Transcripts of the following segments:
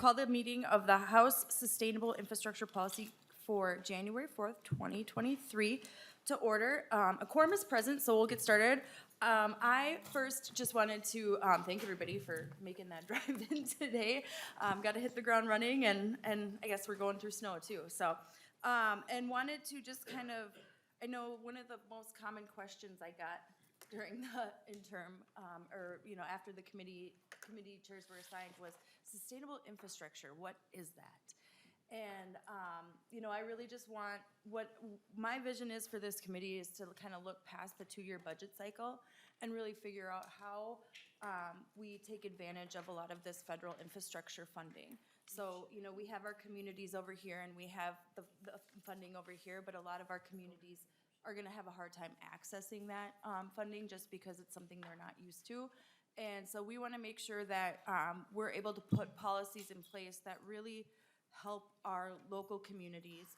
call the meeting of the House Sustainable Infrastructure Policy for January 4th, 2023 to order. A quorum is present, so we'll get started. I first just wanted to thank everybody for making that drive in today. Got to hit the ground running, and I guess we're going through snow too. So, and wanted to just kind of, I know one of the most common questions I got during the interim, or, you know, after the committee chairs were assigned was sustainable infrastructure. What is that? And, you know, I really just want, what my vision is for this committee is to kind of look past the 2-year budget cycle and really figure out how we take advantage of a lot of this federal infrastructure funding. So, you know, we have our communities over here and we have the funding over here, but a lot of our communities are gonna have a hard time accessing that funding just because it's something they're not used to. And so we wanna make sure that we're able to put policies in place that really help our local communities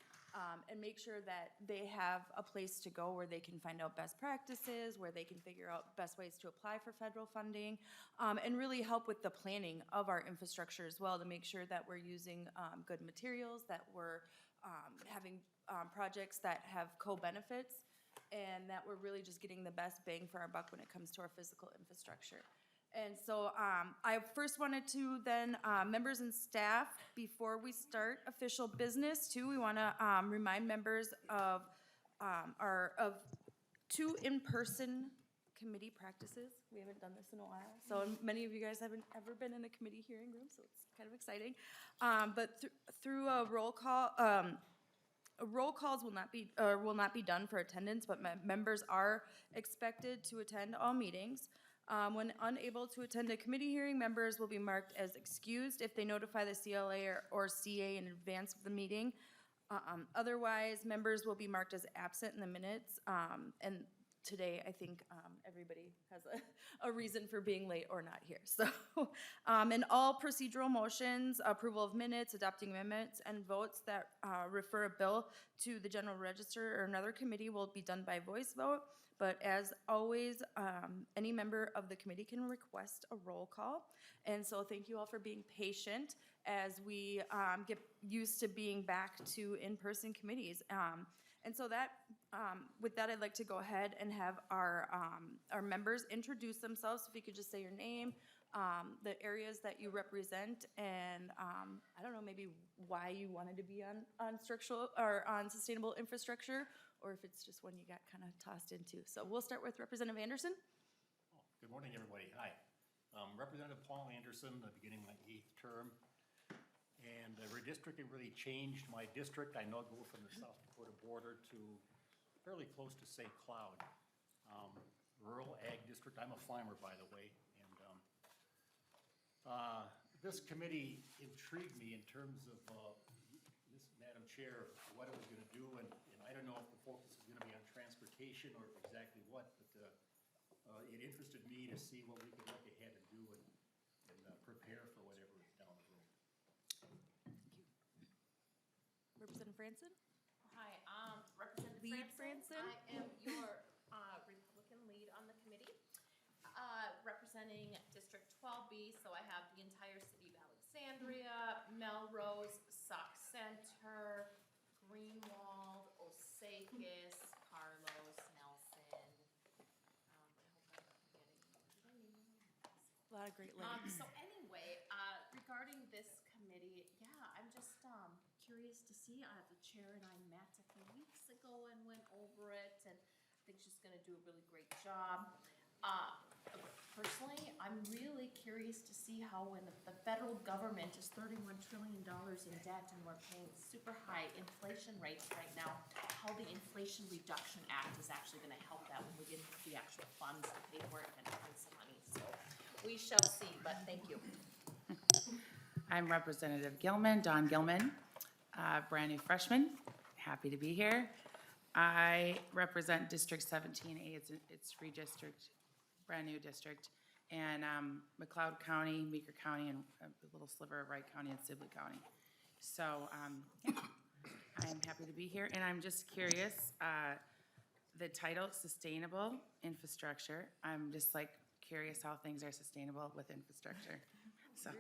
and make sure that they have a place to go where they can find out best practices, where they can figure out best ways to apply for federal funding, and really help with the planning of our infrastructure as well to make sure that we're using good materials, that we're having projects that have co-benefits, and that we're really just getting the best bang for our buck when it comes to our physical infrastructure. And so I first wanted to then, members and staff, before we start official business too, we want to remind members of of 2 in-person committee practices. We haven't done this in a while, so many of you guys haven't ever been in a committee hearing room, so it's kind of exciting. But through a roll call, roll calls will not be done for attendance, but members are expected to attend all meetings. When unable to attend a committee hearing, members will be marked as excused if they notify the CLA or CA in advance of the meeting. Otherwise, members will be marked as absent in the minutes. And today, I think everybody has a reason for being late or not here. So, and all procedural motions, approval of minutes, adopting amendments, and votes that refer a bill to the general register or another committee will be done by voice vote. But as always, any member of the committee can request a roll call. And so thank you all for being patient as we get used to being back to in-person committees. And so that, with that, I'd like to go ahead and have our members introduce themselves. If you could just say your name, the areas that you represent, and I don't know, maybe why you wanted to be on structural or on sustainable infrastructure, or if it's just one you got kind of tossed into. So we'll start with Representative Anderson. Good morning, everybody. Hi. Representative Paul Anderson, beginning my 8th term. And redistricting really changed my district. I now go from the South Dakota border to fairly close to St. Cloud. Rural Ag District. I'm a farmer, by the way. And this committee intrigued me in terms of this, Madam Chair, what it was going to do. And I don't know if the focus is going to be on transportation or exactly what, but it interested me to see what we could look ahead and do and prepare for whatever is down the road. Representative Franson. Hi, Representative Lead Franson. Franson. I am your Republican lead on the committee, representing District 12B. So I have the entire city of Alexandria, Melrose, Sauk Center, Greenwald, Osakis, Carlos, Nelson. I hope I'm not forgetting. A lot of great links. So anyway, regarding this committee, yeah, I'm just curious to see. The chair and I met a few weeks ago and went over it, and I think she's going to do a really great job. Personally, I'm really curious to see how when the federal government is $31 trillion in debt and we're paying super high inflation rates right now, how the Inflation Reduction Act is actually going to help that when we get into the actual funds to pay for it and find some money. So we shall see, but thank you. I'm Representative Gilman, Don Gilman, brand new freshman. Happy to be here. I represent District 17A. It's redistrict, brand new district, and McLeod County, Meeker County, and a little sliver of Wright County and Sibley County. So yeah, I am happy to be here, and I'm just curious. The title, Sustainable Infrastructure. I'm just like curious how things are sustainable with infrastructure. So.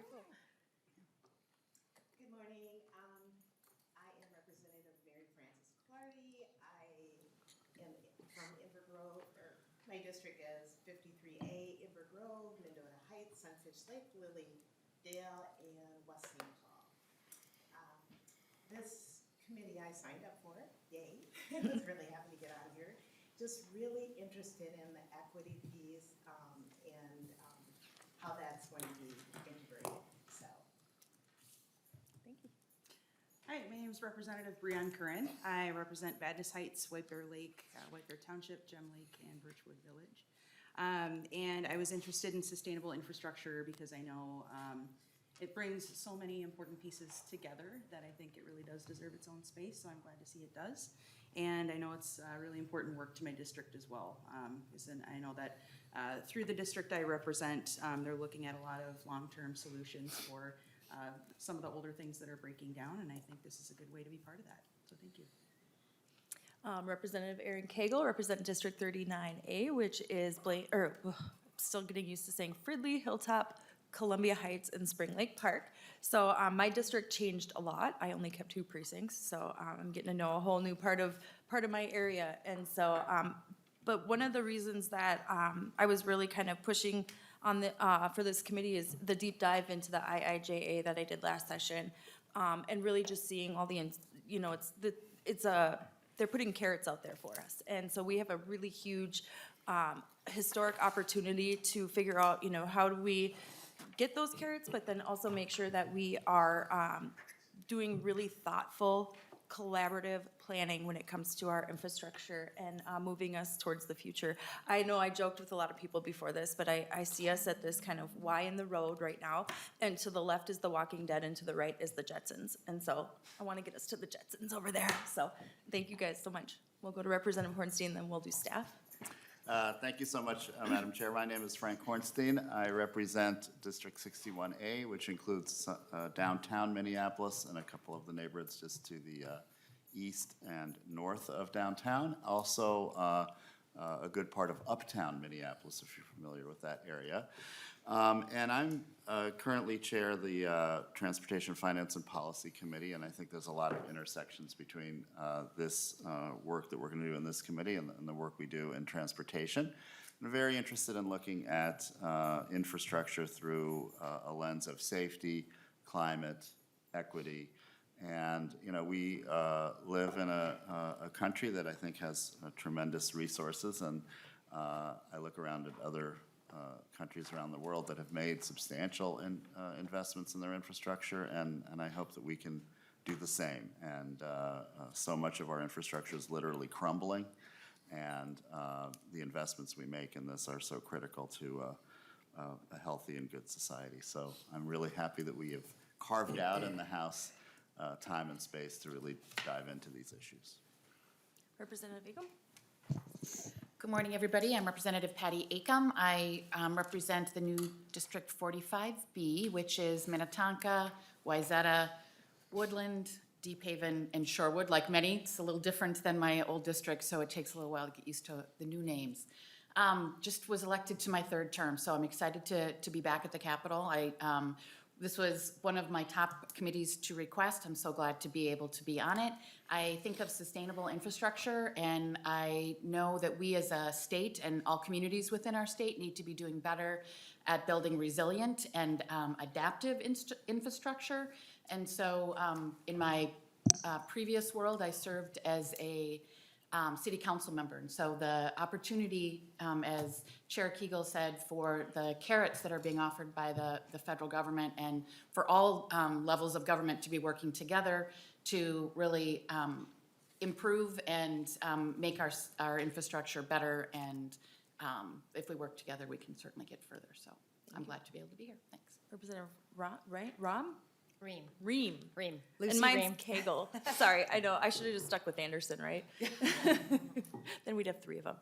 Sunfish Lake, Lily Dale, and West St. Paul. This committee I signed up for, yay, was really happy to get on here. Just really interested in the equity piece and how that's going to be integrated, so. Thank you. Hi, my name is Representative Breanne Curran. I represent Badness Heights, White Bear Lake, White Bear Township, Gem Lake, and Birchwood Village. And I was interested in sustainable infrastructure because I know it brings so many important pieces together that I think it really does deserve its own space, so I'm glad to see it does. And I know it's really important work to my district as well. I know that through the district I represent, they're looking at a lot of long-term solutions for some of the older things that are breaking down, and I think this is a good way to be part of that. So thank you. Representative Erin Cagle, represent District 39A, which is still getting used to saying Fridley, Hilltop, Columbia Heights, and Spring Lake Park. So my district changed a lot. I only kept 2 precincts, so I'm getting to know a whole new part of my area. And so, but one of the reasons that I was really kind of pushing on the for this committee is the deep dive into the IIJA that I did last session, and really just seeing all the, they're putting carrots out there for us. And so we have a really huge historic opportunity to figure out, how do we get those carrots, but then also make sure that we are doing really thoughtful, collaborative planning when it comes to our infrastructure and moving us towards the future. I know I joked with a lot of people before this, but I see us at this kind of Y in the road right now, and to the left is The Walking Dead and to the right is the Jetsons. And so I want to get us to the Jetsons over there. So thank you guys so much. We'll go to Representative Hornstein, then we'll do staff. Thank you so much, Madam Chair. My name is Frank Hornstein. I represent District 61A, which includes downtown Minneapolis and a couple of the neighborhoods just to the east and north of downtown. Also, a good part of uptown Minneapolis, if you're familiar with that area. And I'm currently chair of the Transportation, Finance, and Policy Committee, and I think there's a lot of intersections between this work that we're going to do in this committee and the work we do in transportation. I'm very interested in looking at infrastructure through a lens of safety, climate, equity, and we live in a country that I think has tremendous resources, and I look around at other countries around the world that have made substantial investments in their infrastructure, and I hope that we can do the same. And so much of our infrastructure is literally crumbling, and the investments we make in this are so critical to a healthy and good society. So I'm really happy that we have carved out in the House time and space to really dive into these issues. Representative Eagle. Good morning, everybody. I'm Representative Patty Acom. I represent the new District 45B, which is Minnetonka, Wayzata, Woodland, Deep Haven, and Shorewood. Like many, it's a little different than my old district, so it takes a little while to get used to the new names. Just was elected to my 3rd term, so I'm excited to be back at the Capitol. This was one of my top committees to request. I'm so glad to be able to be on it. I think of sustainable infrastructure, and I know that we as a state and all communities within our state need to be doing better at building resilient and adaptive infrastructure. And so in my previous world, I served as a city council member. And so the opportunity, as Chair Kegel said, for the carrots that are being offered by the federal government and for all levels of government to be working together to really improve and make our infrastructure better. And if we work together, we can certainly get further. So I'm glad to be able to be here. Thanks. Representative Rom? Ream. Ream. Ream. And mine's Cagle. Sorry, I know, I should have just stuck with Anderson, right? Then we'd have 3 of them.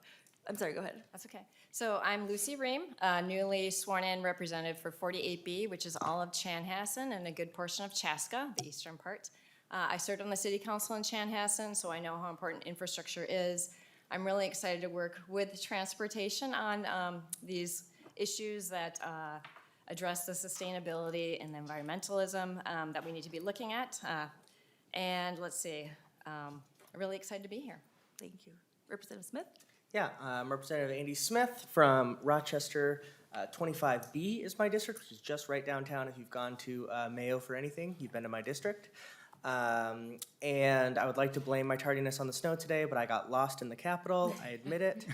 I'm sorry, go ahead. That's okay. So I'm Lucy Ream, newly sworn-in representative for 48B, which is all of Chanhassen and a good portion of Chaska, the eastern part. I served on the city council in Chanhassen, so I know how important infrastructure is. I'm really excited to work with transportation on these issues that address the sustainability and the environmentalism that we need to be looking at. And let's see, I'm really excited to be here. Thank you. Representative Smith? Yeah, I'm Representative Andy Smith from Rochester, 25B is my district, which is just right downtown. If you've gone to Mayo for anything, you've been to my district. And I would like to blame my tardiness on the snow today, but I got lost in the Capitol. I admit it.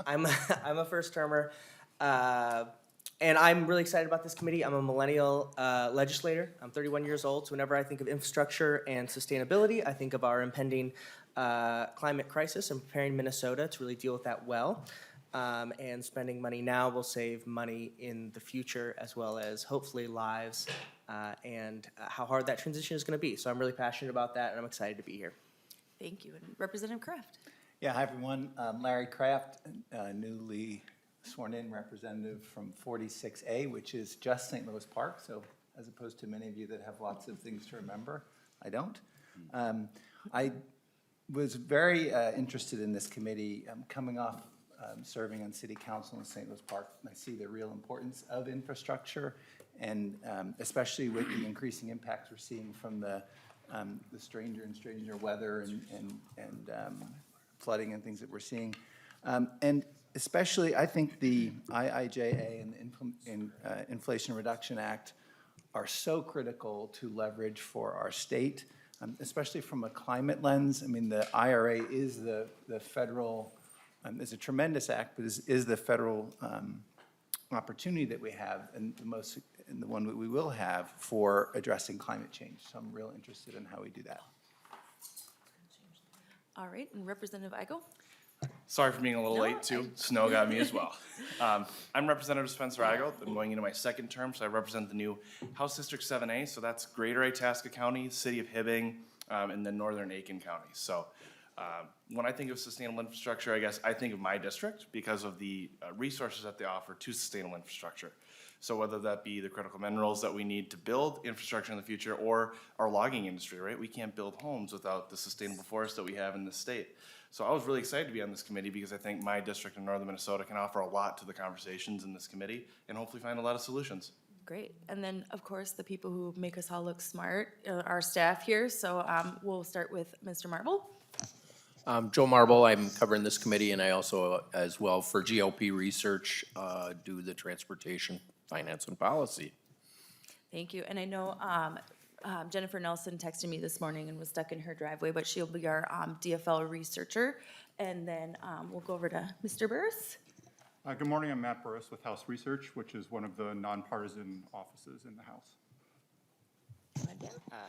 I'm a first termer. And I'm really excited about this committee. I'm a millennial legislator. I'm 31 years old, so whenever I think of infrastructure and sustainability, I think of our impending climate crisis and preparing Minnesota to really deal with that well. And spending money now will save money in the future, as well as hopefully lives and how hard that transition is going to be. So I'm really passionate about that, and I'm excited to be here. Thank you. And Representative Kraft. Yeah, hi everyone. Larry Kraft, newly sworn in representative from 46A, which is just St. Louis Park. So as opposed to many of you that have lots of things to remember, I don't. I was very interested in this committee coming off serving on city council in St. Louis Park. I see the real importance of infrastructure, and especially with the increasing impacts we're seeing from the stranger and stranger weather and flooding and things that we're seeing. And especially, I think the IIJA and the Inflation Reduction Act are so critical to leverage for our state, especially from a climate lens. I mean, the IRA is the federal, it's a tremendous act, but is the federal opportunity that we have, and the one that we will have for addressing climate change. So I'm real interested in how we do that. All right, and Representative Igo. Sorry for being a little late too. Snow got me as well. I'm Representative Spencer Igo. I'm going into my second term, so I represent the new House District 7A. So that's Greater Itasca County, City of Hibbing, and then Northern Aiken County. So when I think of sustainable infrastructure, I guess I think of my district because of the resources that they offer to sustainable infrastructure. So whether that be the critical minerals that we need to build infrastructure in the future, or our logging industry, right? We can't build homes without the sustainable forests that we have in this state. So I was really excited to be on this committee because I think my district in northern Minnesota can offer a lot to the conversations in this committee and hopefully find a lot of solutions. Great. And then, of course, the people who make us all look smart, our staff here. So we'll start with Mr. Marble. Joe Marble, I'm covering this committee, and I also, as well, for GLP research, do the transportation, finance, and policy. Thank you. And I know Jennifer Nelson texted me this morning and was stuck in her driveway, but she'll be our DFL researcher. And then we'll go over to Mr. Burris. Good morning. I'm Matt Burris with House Research, which is one of the nonpartisan offices in the House.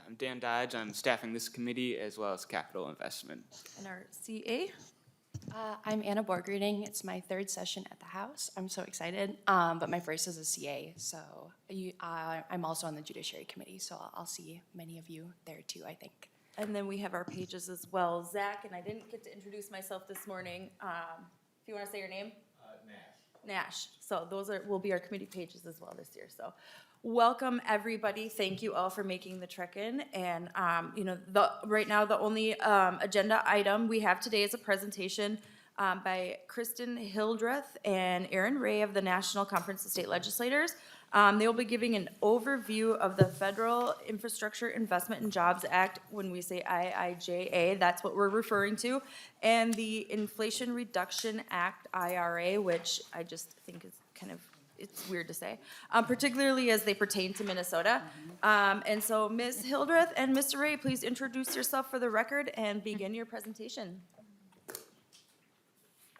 I'm Dan Dodge. I'm staffing this committee as well as capital investment. And our CA. I'm Anna Borgreading. It's my third session at the House. I'm so excited, but my first as a CA, so I'm also on the Judiciary Committee, so I'll see many of you there too, I think. And then we have our pages as well. Zach, and I didn't get to introduce myself this morning. If you want to say your name? Nash. So those will be our committee pages as well this year. So welcome, everybody. Thank you all for making the trek in. And, right now, the only agenda item we have today is a presentation by Kristen Hildreth and Aaron Ray of the National Conference of State Legislators. They will be giving an overview of the Federal Infrastructure Investment and Jobs Act. When we say IIJA, that's what we're referring to, and the Inflation Reduction Act, IRA, which I just think is kind of, it's weird to say, particularly as they pertain to Minnesota. And so Ms. Hildreth and Mr. Ray, please introduce yourself for the record and begin your presentation.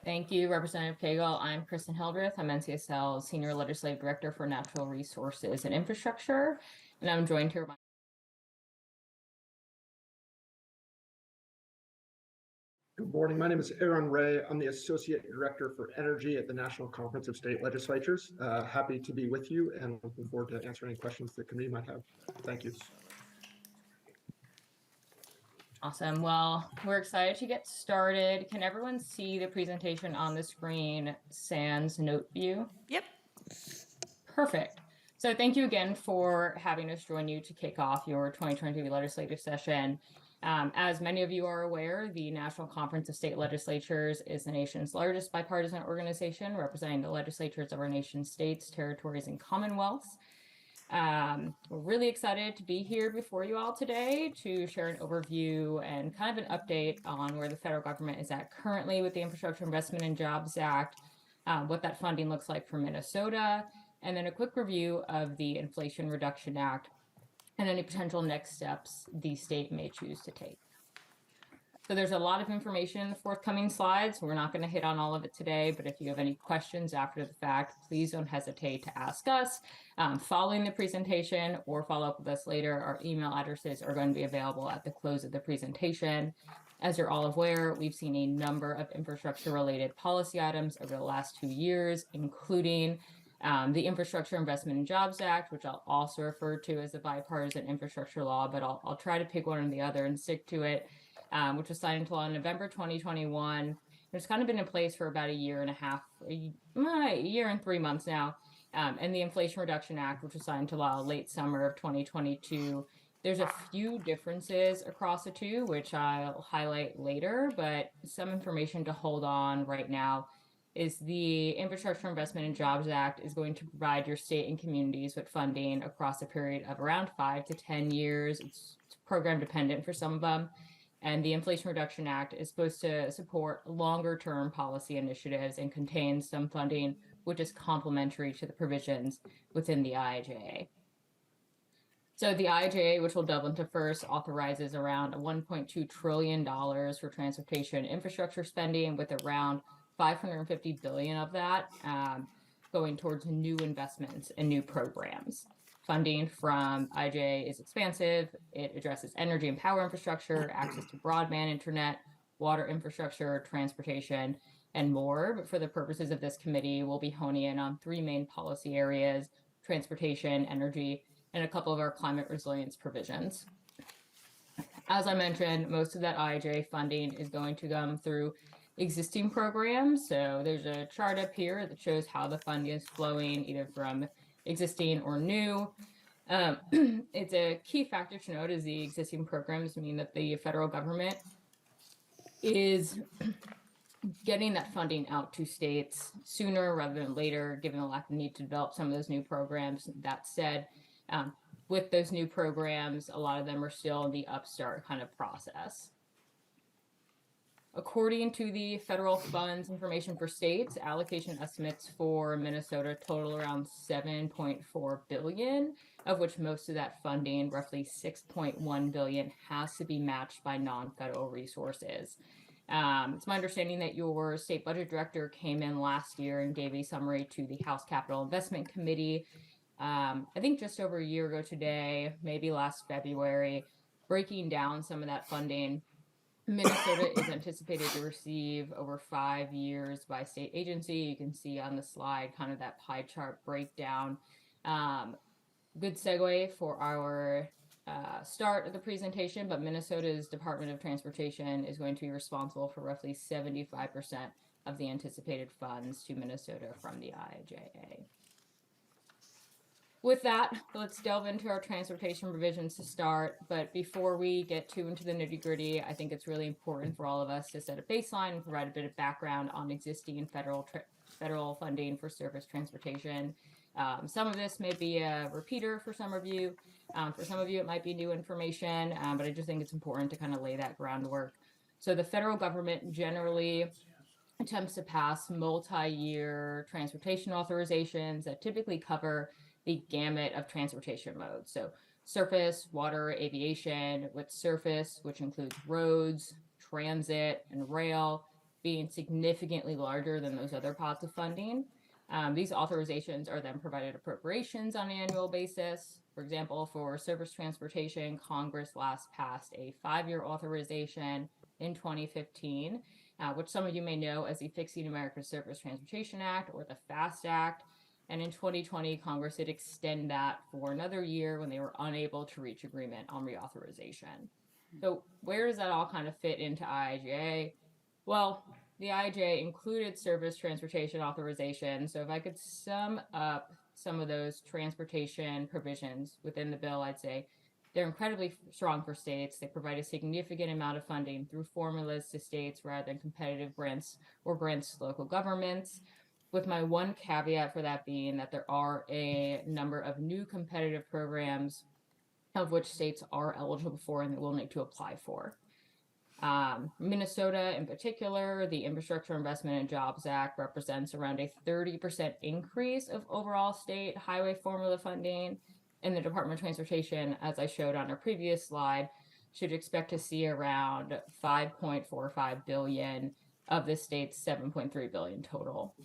Thank you, Representative Cagle. I'm Kristen Hildreth. I'm NCSL's Senior Legislative Director for Natural Resources and Infrastructure, and I'm joined here by Good morning. My name is Aaron Ray. I'm the Associate Director for Energy at the National Conference of State Legislatures. Happy to be with you and looking forward to answering any questions the committee might have. Thank you. Awesome. Well, we're excited to get started. Can everyone see the presentation on the screen sans note view? Yep. Perfect. So thank you again for having us join you to kick off your 2022 legislative session. As many of you are aware, the National Conference of State Legislatures is the nation's largest bipartisan organization representing the legislatures of our nation's states, territories, and commonwealths. We're really excited to be here before you all today to share an overview and kind of an update on where the federal government is at currently with the Infrastructure Investment and Jobs Act, what that funding looks like for Minnesota, and then a quick review of the Inflation Reduction Act and any potential next steps the state may choose to take. So there's a lot of information in the forthcoming slides. We're not going to hit on all of it today, but if you have any questions after the fact, please don't hesitate to ask us following the presentation or follow up with us later. Our email addresses are going to be available at the close of the presentation. As you're all aware, we've seen a number of infrastructure-related policy items over the last 2 years, including the Infrastructure Investment and Jobs Act, which I'll also refer to as a bipartisan infrastructure law, but I'll try to pick one or the other and stick to it. Which was signed into law in November 2021. It's kind of been in place for about a year and a half, a year and 3 months now. And the Inflation Reduction Act, which was signed into law late summer of 2022. There's a few differences across the two, which I'll highlight later, but some information to hold on right now is the Infrastructure Investment and Jobs Act is going to provide your state and communities with funding across a period of around 5 to 10 years. It's program dependent for some of them. And the Inflation Reduction Act is supposed to support longer-term policy initiatives and contains some funding which is complementary to the provisions within the IIJA. So the IIJA, which we'll delve into first, authorizes around $1.2 trillion for transportation infrastructure spending, with around $550 billion of that going towards new investments and new programs. Funding from IIJA is expansive. It addresses energy and power infrastructure, access to broadband internet, water infrastructure, transportation, and more. But for the purposes of this committee, we'll be honing in on 3 main policy areas: transportation, energy, and a couple of our climate resilience provisions. As I mentioned, most of that IIJA funding is going to come through existing programs. So there's a chart up here that shows how the funding is flowing, either from existing or new. It's a key factor to note is the existing programs mean that the federal government is getting that funding out to states sooner rather than later, given the lack of need to develop some of those new programs. That said, with those new programs, a lot of them are still in the upstart kind of process. According to the federal funds information for states, allocation estimates for Minnesota total around $7.4 billion, of which most of that funding, roughly $6.1 billion, has to be matched by non-federal resources. It's my understanding that your state budget director came in last year and gave a summary to the House Capital Investment Committee, I think just over a year ago today, maybe last February, breaking down some of that funding. Minnesota is anticipated to receive over 5 years by state agency. You can see on the slide kind of that pie chart breakdown. Good segue for our start of the presentation, but Minnesota's Department of Transportation is going to be responsible for roughly 75% of the anticipated funds to Minnesota from the IIJA. With that, let's delve into our transportation provisions to start. But before we get too into the nitty-gritty, I think it's really important for all of us to set a baseline and provide a bit of background on existing federal funding for surface transportation. Some of this may be a repeater for some of you. For some of you, it might be new information, but I just think it's important to kind of lay that groundwork. So the federal government generally attempts to pass multi-year transportation authorizations that typically cover the gamut of transportation modes. So surface, water, aviation, with surface, which includes roads, transit, and rail, being significantly larger than those other pots of funding. These authorizations are then provided appropriations on an annual basis. For example, for surface transportation, Congress last passed a 5-year authorization in 2015, which some of you may know as the Fixing America's Surface Transportation Act, or the FAST Act. And in 2020, Congress did extend that for another year when they were unable to reach agreement on reauthorization. So where does that all kind of fit into IIJA? Well, the IIJA included surface transportation authorization. So if I could sum up some of those transportation provisions within the bill, I'd say they're incredibly strong for states. They provide a significant amount of funding through formulas to states rather than competitive grants or grants to local governments, with my one caveat for that being that there are a number of new competitive programs of which states are eligible for and they will need to apply for. Minnesota in particular, the Infrastructure Investment and Jobs Act represents around a 30% increase of overall state highway formula funding. And the Department of Transportation, as I showed on a previous slide, should expect to see around 5.45 billion of the state's 7.3 billion total.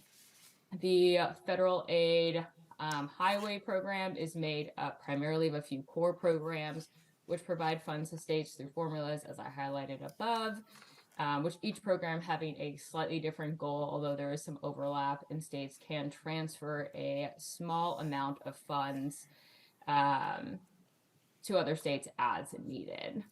The federal aid highway program is made up primarily of a few core programs, which provide funds to states through formulas, as I highlighted above, which each program having a slightly different goal, although there is some overlap, and states can transfer a small amount of funds to other states as needed.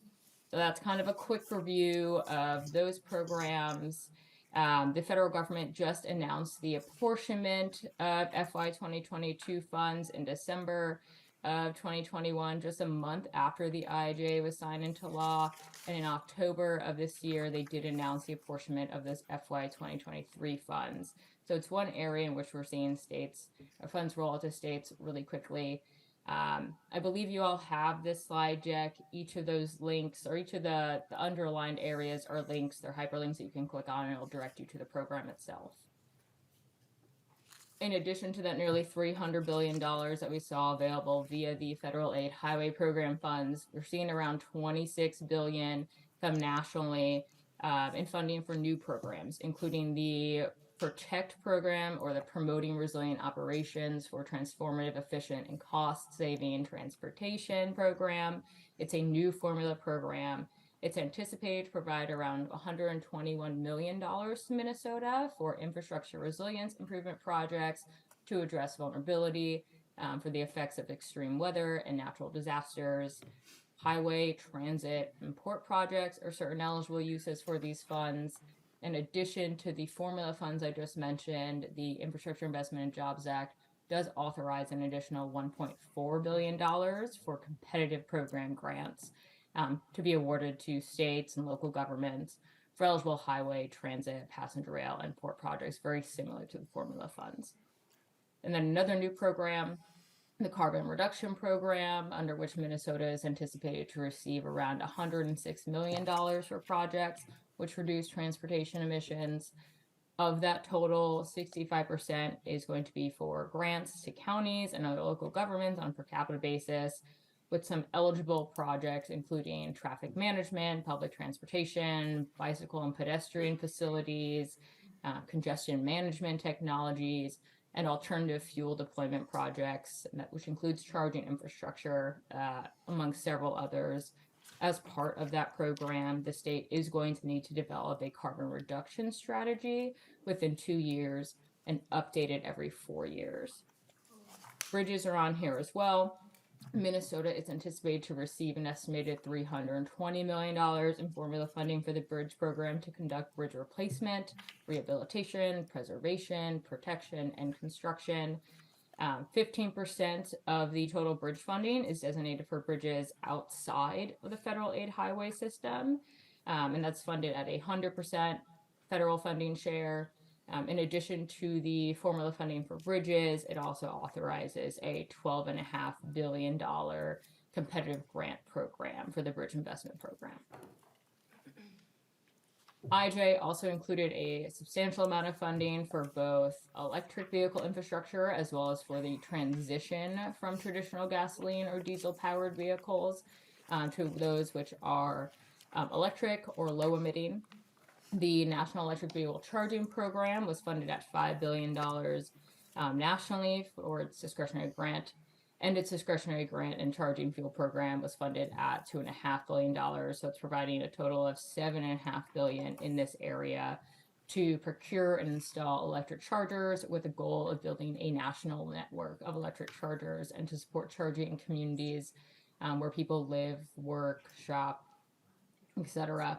So that's kind of a quick review of those programs. The federal government just announced the apportionment of FY 2022 funds in December of 2021, just a month after the IIJA was signed into law. And in October of this year, they did announce the apportionment of those FY 2023 funds. So it's one area in which we're seeing funds roll out to states really quickly. I believe you all have this slide deck. Each of those links, or each of the underlined areas, are links. They're hyperlinks that you can click on, and it'll direct you to the program itself. In addition to that nearly $300 billion that we saw available via the federal aid highway program funds, we're seeing around $26 billion come nationally in funding for new programs, including the PROTECT program, or the Promoting Resilient Operations for Transformative, Efficient, and Cost-Saving Transportation program. It's a new formula program. It's anticipated to provide around $121 million to Minnesota for infrastructure resilience improvement projects to address vulnerability for the effects of extreme weather and natural disasters. Highway, transit, and port projects are certain eligible uses for these funds. In addition to the formula funds I just mentioned, the Infrastructure Investment and Jobs Act does authorize an additional $1.4 billion for competitive program grants to be awarded to states and local governments for eligible highway, transit, passenger rail, and port projects, very similar to the formula funds. And then another new program, the Carbon Reduction Program, under which Minnesota is anticipated to receive around $106 million for projects which reduce transportation emissions. Of that total, 65% is going to be for grants to counties and other local governments on a per capita basis, with some eligible projects including traffic management, public transportation, bicycle and pedestrian facilities, congestion management technologies, and alternative fuel deployment projects, which includes charging infrastructure, among several others. As part of that program, the state is going to need to develop a carbon reduction strategy within 2 years and update it every 4 years. Bridges are on here as well. Minnesota is anticipated to receive an estimated $320 million in formula funding for the bridge program to conduct bridge replacement, rehabilitation, preservation, protection, and construction. 15% of the total bridge funding is designated for bridges outside of the federal aid highway system, and that's funded at 100% federal funding share. In addition to the formula funding for bridges, it also authorizes a $12.5 billion competitive grant program for the Bridge Investment Program. IJ also included a substantial amount of funding for both electric vehicle infrastructure as well as for the transition from traditional gasoline or diesel-powered vehicles to those which are electric or low emitting. The National Electric Vehicle Charging Program was funded at $5 billion nationally for its discretionary grant, and its discretionary grant and charging fuel program was funded at $2.5 billion. So it's providing a total of $7.5 billion in this area to procure and install electric chargers with a goal of building a national network of electric chargers and to support charging communities where people live, work, shop, etc.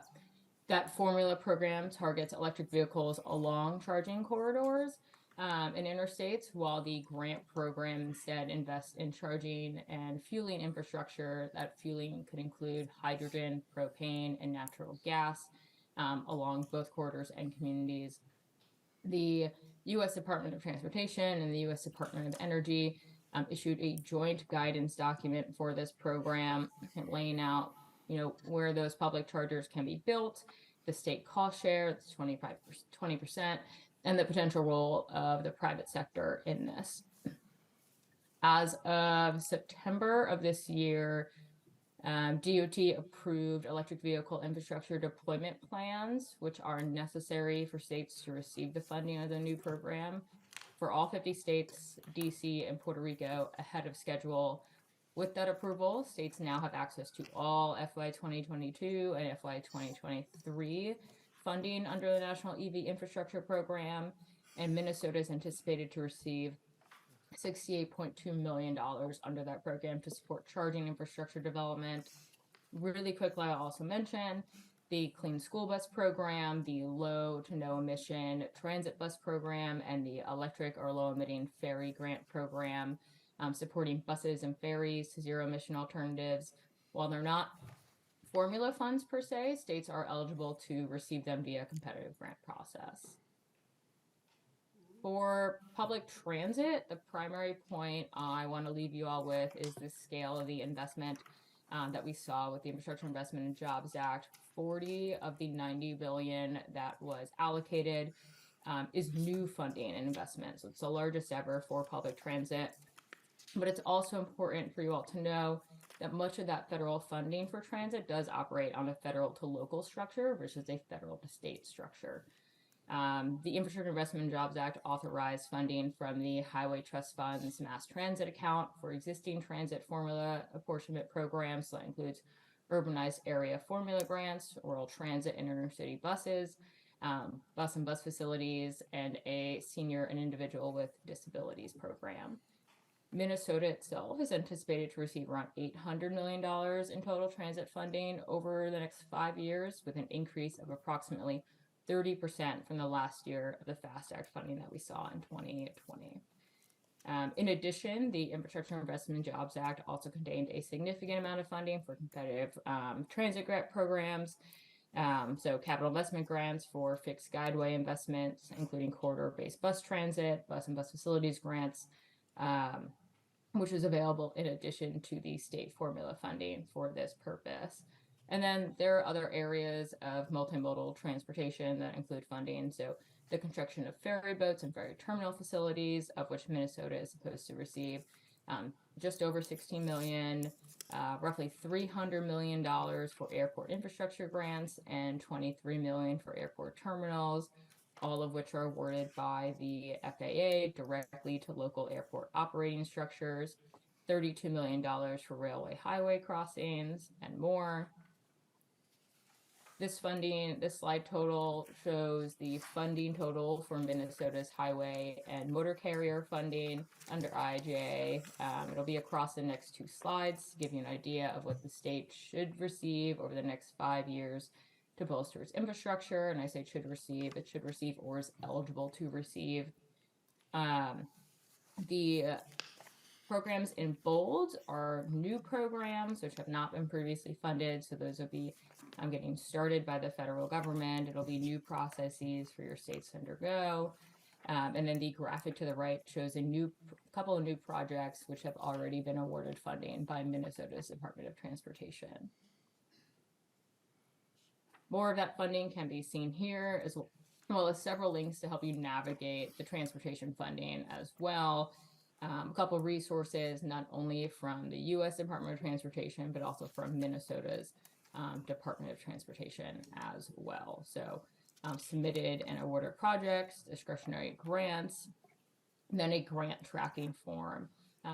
That formula program targets electric vehicles along charging corridors in interstates, while the grant program instead invests in charging and fueling infrastructure. That fueling could include hydrogen, propane, and natural gas along both corridors and communities. The U.S. Department of Transportation and the U.S. Department of Energy issued a joint guidance document for this program, laying out where those public chargers can be built, the state cost share, that's 20%, and the potential role of the private sector in this. As of September of this year, DOT approved electric vehicle infrastructure deployment plans, which are necessary for states to receive the funding of the new program for all 50 states, DC, and Puerto Rico ahead of schedule. With that approval, states now have access to all FY 2022 and FY 2023 funding under the National EV Infrastructure Program, and Minnesota is anticipated to receive $68.2 million under that program to support charging infrastructure development. Really quickly, I'll also mention the Clean School Bus Program, the Low to No Emission Transit Bus Program, and the Electric or Low Emitting Ferry Grant Program, supporting buses and ferries to zero emission alternatives. While they're not formula funds per se, states are eligible to receive them via competitive grant process. For public transit, the primary point I want to leave you all with is the scale of the investment that we saw with the Infrastructure Investment and Jobs Act. 40 of the 90 billion that was allocated is new funding and investment. So it's the largest ever for public transit. But it's also important for you all to know that much of that federal funding for transit does operate on a federal to local structure versus a federal to state structure. The Infrastructure Investment and Jobs Act authorized funding from the Highway Trust Fund's Mass Transit account for existing transit formula apportionment programs. So that includes urbanized area formula grants, rural transit and intercity buses, bus and bus facilities, and a senior and individual with disabilities program. Minnesota itself is anticipated to receive around $800 million in total transit funding over the next 5 years, with an increase of approximately 30% from the last year of the FAST Act funding that we saw in 2020. In addition, the Infrastructure Investment and Jobs Act also contained a significant amount of funding for competitive transit grant programs. So capital investment grants for fixed guideway investments, including corridor-based bus transit, bus and bus facilities grants, which is available in addition to the state formula funding for this purpose. And then there are other areas of multimodal transportation that include funding. So the construction of ferry boats and ferry terminal facilities, of which Minnesota is supposed to receive just over $16 million, roughly $300 million for airport infrastructure grants, and $23 million for airport terminals, all of which are awarded by the FAA directly to local airport operating structures, $32 million for railway highway crossings, and more. This slide total shows the funding total for Minnesota's highway and motor carrier funding under IIJA. It'll be across the next 2 slides to give you an idea of what the state should receive over the next 5 years to bolster its infrastructure. And I say should receive, it should receive or is eligible to receive. The programs in bold are new programs which have not been previously funded. So those will be getting started by the federal government. It'll be new processes for your states to undergo. And then the graphic to the right shows a couple of new projects which have already been awarded funding by Minnesota's Department of Transportation. More of that funding can be seen here, as well as several links to help you navigate the transportation funding as well. A couple of resources, not only from the U.S. Department of Transportation, but also from Minnesota's Department of Transportation as well. So submitted and awarded projects, discretionary grants, and then a grant tracking form,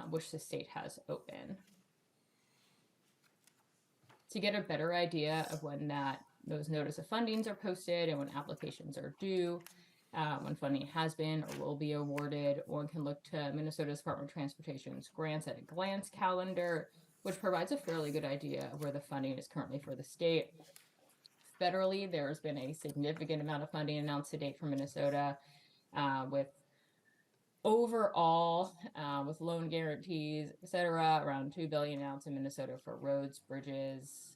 which the state has open. To get a better idea of when those notice of fundings are posted and when applications are due, when funding has been or will be awarded, one can look to Minnesota's Department of Transportation's Grants at a Glance calendar, which provides a fairly good idea of where the funding is currently for the state. Federally, there has been a significant amount of funding announced to date for Minnesota, with overall, with loan guarantees, et cetera, around $2 billion announced in Minnesota for roads, bridges,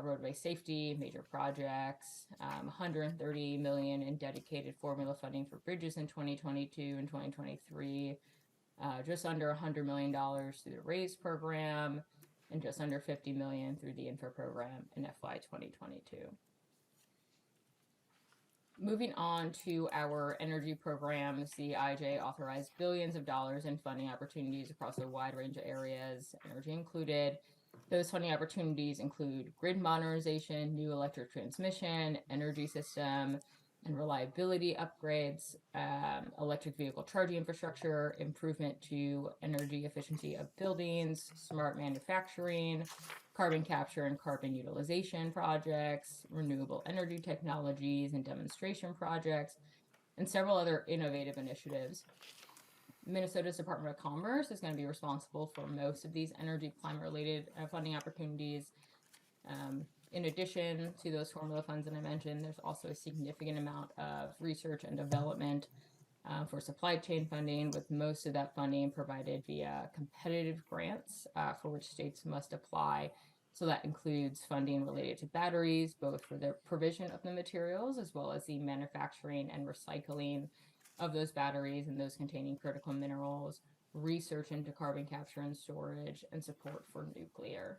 roadway safety, major projects, $130 million in dedicated formula funding for bridges in 2022 and 2023, just under $100 million through the RAISE program, and just under 50 million through the infra program in FY 2022. Moving on to our energy programs, the IJ authorized billions of dollars in funding opportunities across a wide range of areas, energy included. Those funding opportunities include grid modernization, new electric transmission, energy system and reliability upgrades, electric vehicle charging infrastructure, improvement to energy efficiency of buildings, smart manufacturing, carbon capture and carbon utilization projects, renewable energy technologies and demonstration projects, and several other innovative initiatives. Minnesota's Department of Commerce is going to be responsible for most of these energy climate-related funding opportunities. In addition to those formula funds that I mentioned, there's also a significant amount of research and development for supply chain funding, with most of that funding provided via competitive grants for which states must apply. So that includes funding related to batteries, both for the provision of the materials as well as the manufacturing and recycling of those batteries and those containing critical minerals, research into carbon capture and storage, and support for nuclear.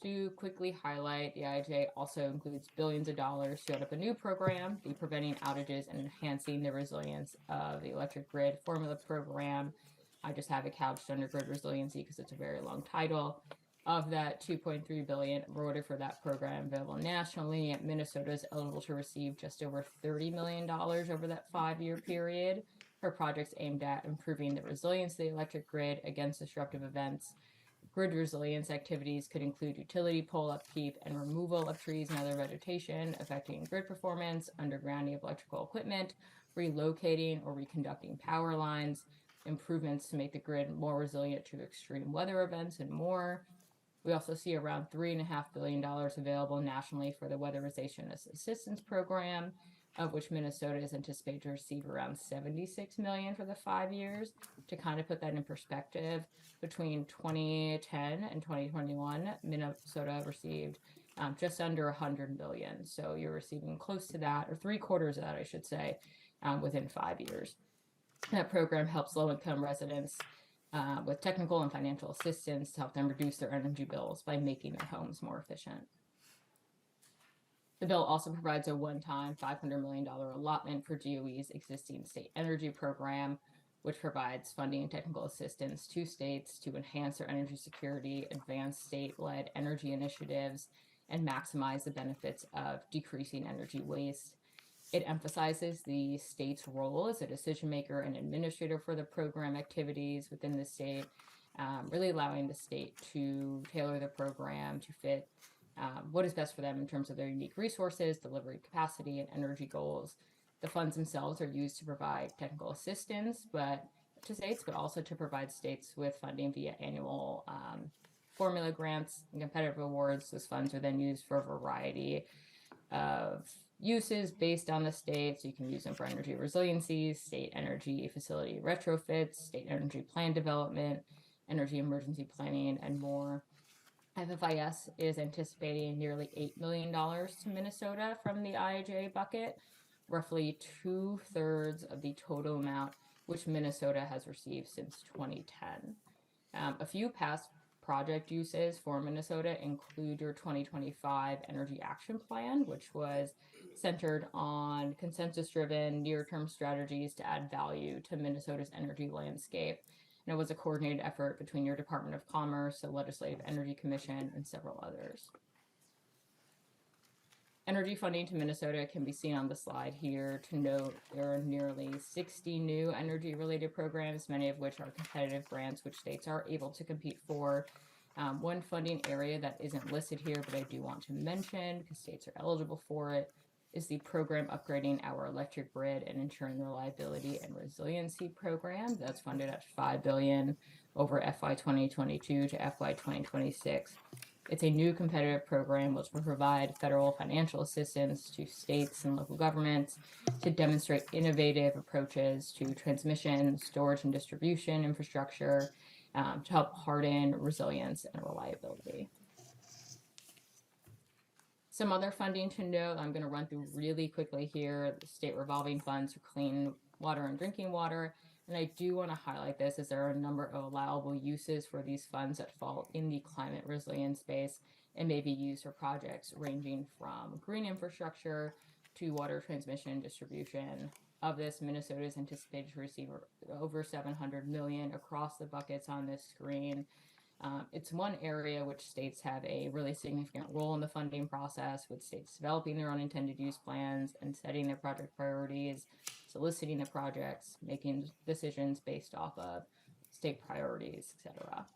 To quickly highlight, the IIJ also includes billions of dollars to set up a new program, the Preventing Outages and Enhancing the Resilience of the Electric Grid Formula Program. I just have it couched under grid resiliency because it's a very long title. Of that $2.3 billion awarded for that program available nationally, Minnesota is eligible to receive just over $30 million over that 5-year period for projects aimed at improving the resilience of the electric grid against disruptive events. Grid resilience activities could include utility pole upkeep and removal of trees and other vegetation affecting grid performance, undergrounding of electrical equipment, relocating or reconducting power lines, improvements to make the grid more resilient to extreme weather events, and more. We also see around $3.5 billion available nationally for the Weatherization Assistance Program, of which Minnesota is anticipated to receive around $76 million for the 5 years. To kind of put that in perspective, between 2010 and 2021, Minnesota received just under $100 million. So you're receiving close to that, or 3/4 of that, I should say, within 5 years. That program helps low-income residents with technical and financial assistance to help them reduce their energy bills by making their homes more efficient. The bill also provides a one-time $500 million allotment for DOE's existing state energy program, which provides funding and technical assistance to states to enhance their energy security, advance state-led energy initiatives, and maximize the benefits of decreasing energy waste. It emphasizes the state's role as a decision maker and administrator for the program activities within the state, really allowing the state to tailor the program to fit what is best for them in terms of their unique resources, delivery capacity, and energy goals. The funds themselves are used to provide technical assistance to states, but also to provide states with funding via annual formula grants and competitive awards. Those funds are then used for a variety of uses based on the state. So you can use them for energy resiliency, state energy facility retrofits, state energy plan development, energy emergency planning, and more. FFIS is anticipating nearly $8 million to Minnesota from the IIJ bucket, roughly 2/3 of the total amount which Minnesota has received since 2010. A few past project uses for Minnesota include your 2025 Energy Action Plan, which was centered on consensus-driven near-term strategies to add value to Minnesota's energy landscape. And it was a coordinated effort between your Department of Commerce, the Legislative Energy Commission, and several others. Energy funding to Minnesota can be seen on the slide here. To note, there are nearly 60 new energy-related programs, many of which are competitive grants, which states are able to compete for. One funding area that isn't listed here, but I do want to mention, because states are eligible for it, is the program Upgrading Our Electric Grid and Ensuring Reliability and Resiliency Program. That's funded at $5 billion over FY 2022 to FY 2026. It's a new competitive program which will provide federal financial assistance to states and local governments to demonstrate innovative approaches to transmission, storage, and distribution infrastructure to help harden resilience and reliability. Some other funding to note, I'm going to run through really quickly here. The state revolving funds for clean water and drinking water And I do want to highlight this as there are a number of allowable uses for these funds that fall in the climate resilience space and may be used for projects ranging from green infrastructure to water transmission and distribution. Of this, Minnesota is anticipated to receive over 700 million across the buckets on this screen. It's one area which states have a really significant role in the funding process, with states developing their own intended use plans and setting their project priorities, soliciting the projects, making decisions based off of state priorities, etc.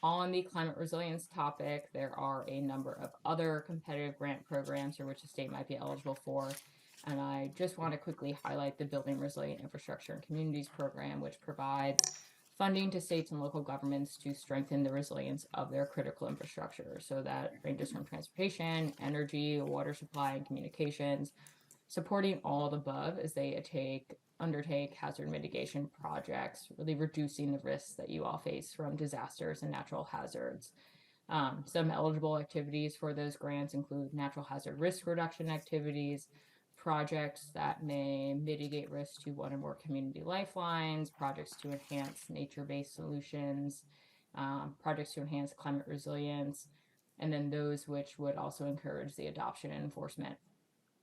On the climate resilience topic, there are a number of other competitive grant programs for which the state might be eligible for. And I just want to quickly highlight the Building Resilient Infrastructure and Communities program, which provides funding to states and local governments to strengthen the resilience of their critical infrastructure. So that ranges from transportation, energy, water supply, and communications, supporting all the above as they undertake hazard mitigation projects, really reducing the risks that you all face from disasters and natural hazards. Some eligible activities for those grants include natural hazard risk reduction activities, projects that may mitigate risk to one or more community lifelines, projects to enhance nature-based solutions, projects to enhance climate resilience, and then those which would also encourage the adoption and enforcement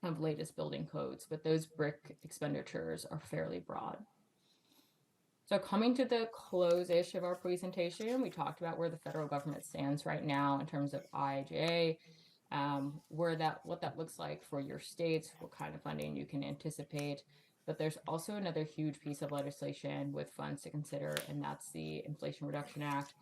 of latest building codes. But those BRIC expenditures are fairly broad. So coming to the close-ish of our presentation, we talked about where the federal government stands right now in terms of IIJA, what that looks like for your states, what kind of funding you can anticipate. But there's also another huge piece of legislation with funds to consider, and that's the Inflation Reduction Act.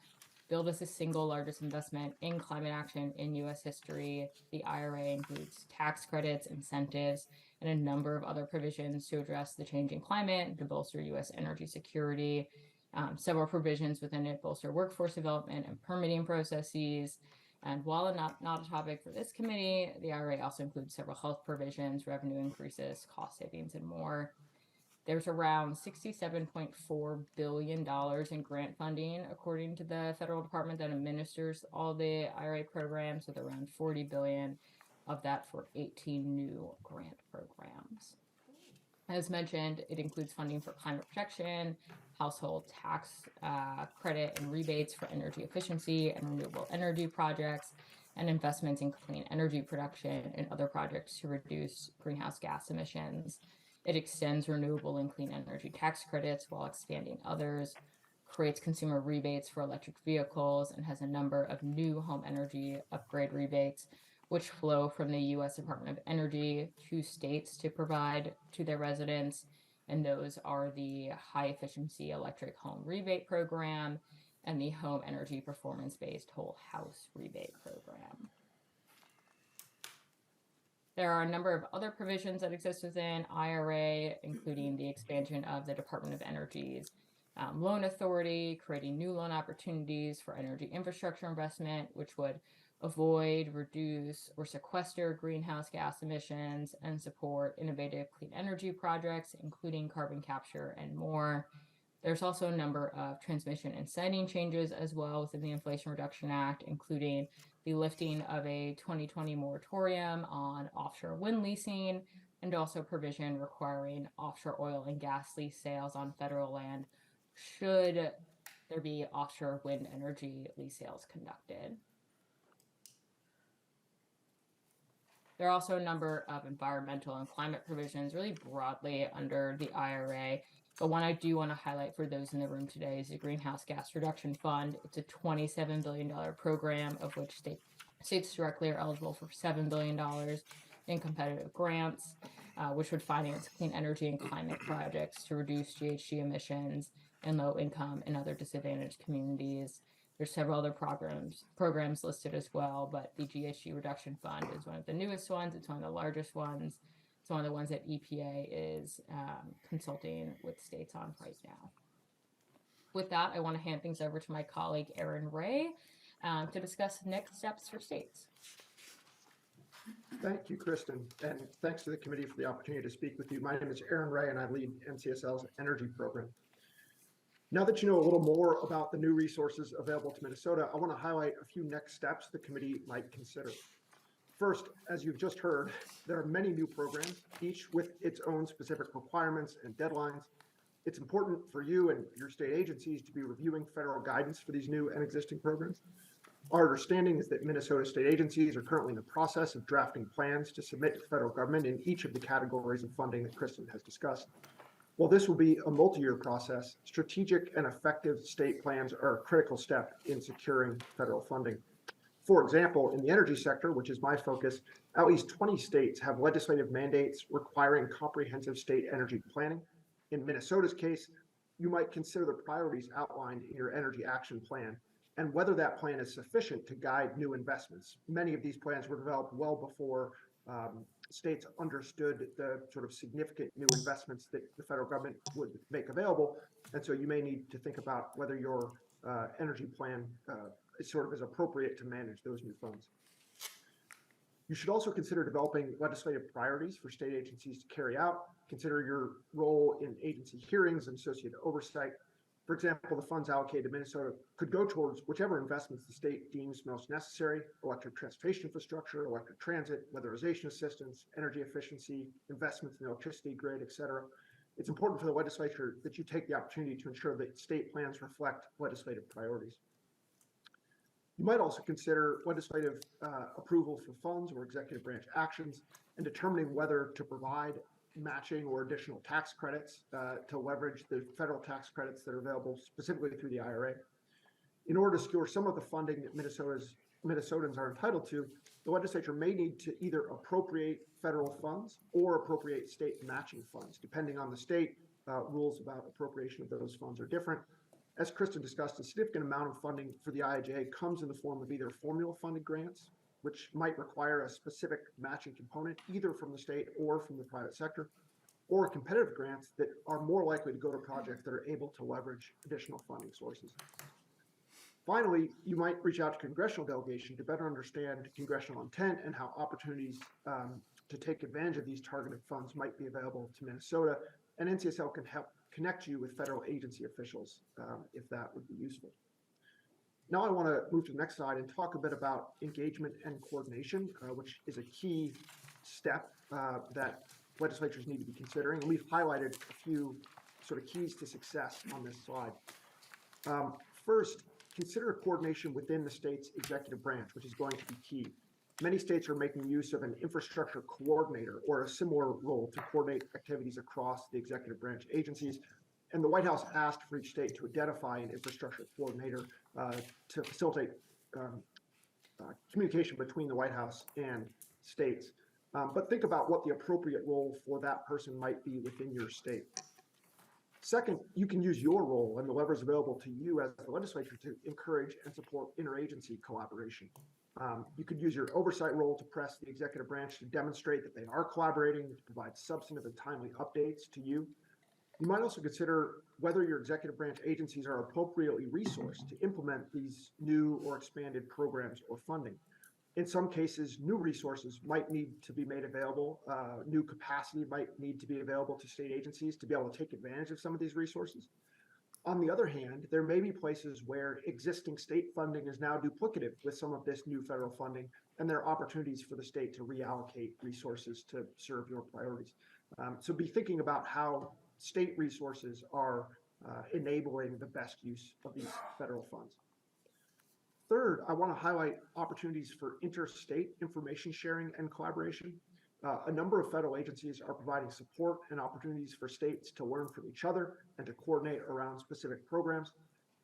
Billed as the single largest investment in climate action in U.S. history, the IRA includes tax credits, incentives, and a number of other provisions to address the changing climate and to bolster U.S. energy security. Several provisions within it bolster workforce development and permitting processes. And while not a topic for this committee, the IRA also includes several health provisions, revenue increases, cost savings, and more. There's around $67.4 billion in grant funding, according to the federal department that administers all the IRA programs, with around $40 billion of that for 18 new grant programs. As mentioned, it includes funding for climate protection, household tax credit and rebates for energy efficiency and renewable energy projects, and investments in clean energy production and other projects to reduce greenhouse gas emissions. It extends renewable and clean energy tax credits while expanding others, creates consumer rebates for electric vehicles, and has a number of new home energy upgrade rebates, which flow from the U.S. Department of Energy to states to provide to their residents. And those are the High Efficiency Electric Home Rebate Program and the Home Energy Performance-Based Whole House Rebate Program. There are a number of other provisions that exist within IRA, including the expansion of the Department of Energy's loan authority, creating new loan opportunities for energy infrastructure investment, which would avoid, reduce, or sequester greenhouse gas emissions and support innovative clean energy projects, including carbon capture and more. There's also a number of transmission and siting changes as well within the Inflation Reduction Act, including the lifting of a 2020 moratorium on offshore wind leasing, and also provision requiring offshore oil and gas lease sales on federal land should there be offshore wind energy lease sales conducted. There are also a number of environmental and climate provisions really broadly under the IRA. But one I do want to highlight for those in the room today is the Greenhouse Gas Reduction Fund. It's a $27 billion program, of which states directly are eligible for $7 billion in competitive grants, which would finance clean energy and climate projects to reduce GHG emissions in low income and other disadvantaged communities. There's several other programs listed as well, but the GHG Reduction Fund is one of the newest ones. It's one of the largest ones. It's one of the ones that EPA is consulting with states on right now. With that, I want to hand things over to my colleague, Erin Ray, to discuss next steps for states. Thank you, Kristen, and thanks to the committee for the opportunity to speak with you. My name is Erin Ray, and I lead NCSL's energy program. Now that you know a little more about the new resources available to Minnesota, I want to highlight a few next steps the committee might consider. First, as you've just heard, there are many new programs, each with its own specific requirements and deadlines. It's important for you and your state agencies to be reviewing federal guidance for these new and existing programs. Our understanding is that Minnesota state agencies are currently in the process of drafting plans to submit to the federal government in each of the categories of funding that Kristen has discussed. While this will be a multi-year process, strategic and effective state plans are a critical step in securing federal funding. For example, in the energy sector, which is my focus, at least 20 states have legislative mandates requiring comprehensive state energy planning. In Minnesota's case, you might consider the priorities outlined in your energy action plan and whether that plan is sufficient to guide new investments. Many of these plans were developed well before states understood the sort of significant new investments that the federal government would make available. And so you may need to think about whether your energy plan is appropriate to manage those new funds. You should also consider developing legislative priorities for state agencies to carry out. Consider your role in agency hearings and associated oversight. For example, the funds allocated to Minnesota could go towards whichever investments the state deems most necessary: electric transportation infrastructure, electric transit, weatherization assistance, energy efficiency, investments in the electricity grid, et cetera. It's important for the legislature that you take the opportunity to ensure that state plans reflect legislative priorities. You might also consider legislative approval for funds or executive branch actions and determining whether to provide matching or additional tax credits to leverage the federal tax credits that are available specifically through the IRA. In order to secure some of the funding that Minnesotans are entitled to, the legislature may need to either appropriate federal funds or appropriate state matching funds. Depending on the state, rules about appropriation of those funds are different. As Kristen discussed, a significant amount of funding for the IIJA comes in the form of either formula funded grants, which might require a specific matching component, either from the state or from the private sector, or competitive grants that are more likely to go to projects that are able to leverage additional funding sources. Finally, you might reach out to congressional delegation to better understand congressional intent and how opportunities to take advantage of these targeted funds might be available to Minnesota, and NCSL can help connect you with federal agency officials if that would be useful. Now I want to move to the next slide and talk a bit about engagement and coordination, which is a key step that legislatures need to be considering. And we've highlighted a few sort of keys to success on this slide. First, consider coordination within the state's executive branch, which is going to be key. Many states are making use of an infrastructure coordinator or a similar role to coordinate activities across the executive branch agencies. And the White House asked for each state to identify an infrastructure coordinator to facilitate communication between the White House and states. But think about what the appropriate role for that person might be within your state. Second, you can use your role and the levers available to you as the legislature to encourage and support interagency collaboration. You could use your oversight role to press the executive branch to demonstrate that they are collaborating, to provide substantive and timely updates to you. You might also consider whether your executive branch agencies are appropriately resourced to implement these new or expanded programs or funding. In some cases, new resources might need to be made available. New capacity might need to be available to state agencies to be able to take advantage of some of these resources. On the other hand, there may be places where existing state funding is now duplicative with some of this new federal funding, and there are opportunities for the state to reallocate resources to serve your priorities. So be thinking about how state resources are enabling the best use of these federal funds. Third, I want to highlight opportunities for interstate information sharing and collaboration. A number of federal agencies are providing support and opportunities for states to learn from each other and to coordinate around specific programs.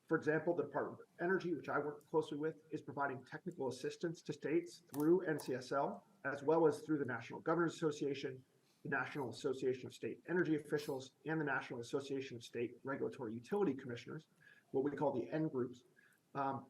For example, the Department of Energy, which I work closely with, is providing technical assistance to states through NCSL, as well as through the National Governors Association, the National Association of State Energy Officials, and the National Association of State Regulatory Utility Commissioners, what we call the N groups.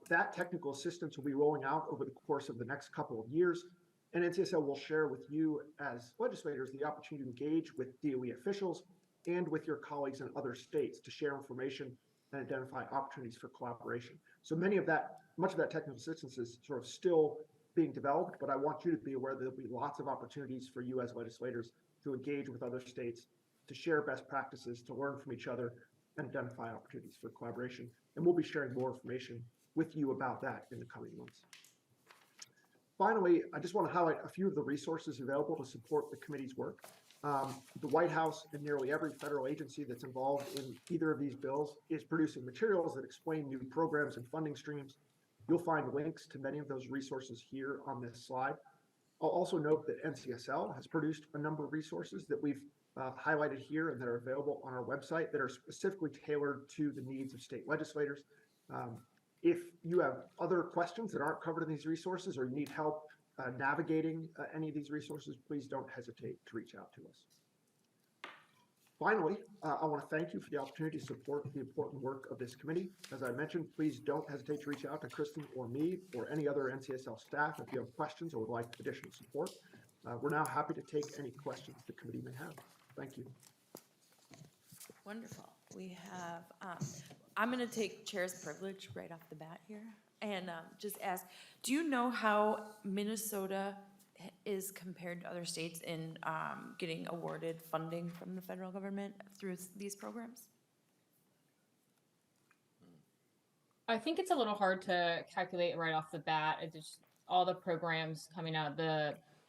That technical assistance will be rolling out over the course of the next couple of years, and NCSL will share with you as legislators the opportunity to engage with DOE officials and with your colleagues in other states to share information and identify opportunities for collaboration. So much of that technical assistance is sort of still being developed, but I want you to be aware that there'll be lots of opportunities for you as legislators to engage with other states, to share best practices, to learn from each other, and identify opportunities for collaboration. And we'll be sharing more information with you about that in the coming months. Finally, I just want to highlight a few of the resources available to support the committee's work. The White House and nearly every federal agency that's involved in either of these bills is producing materials that explain new programs and funding streams. You'll find links to many of those resources here on this slide. I'll also note that NCSL has produced a number of resources that we've highlighted here and that are available on our website that are specifically tailored to the needs of state legislators. If you have other questions that aren't covered in these resources or you need help navigating any of these resources, please don't hesitate to reach out to us. Finally, I want to thank you for the opportunity to support the important work of this committee. As I mentioned, please don't hesitate to reach out to Kristen or me or any other NCSL staff if you have questions or would like additional support. We're now happy to take any questions the committee may have. Thank you. Wonderful. We have, I'm going to take chair's privilege right off the bat here and just ask, do you know how Minnesota is compared to other states in getting awarded funding from the federal government through these programs? I think it's a little hard to calculate right off the bat. It's just all the programs coming out,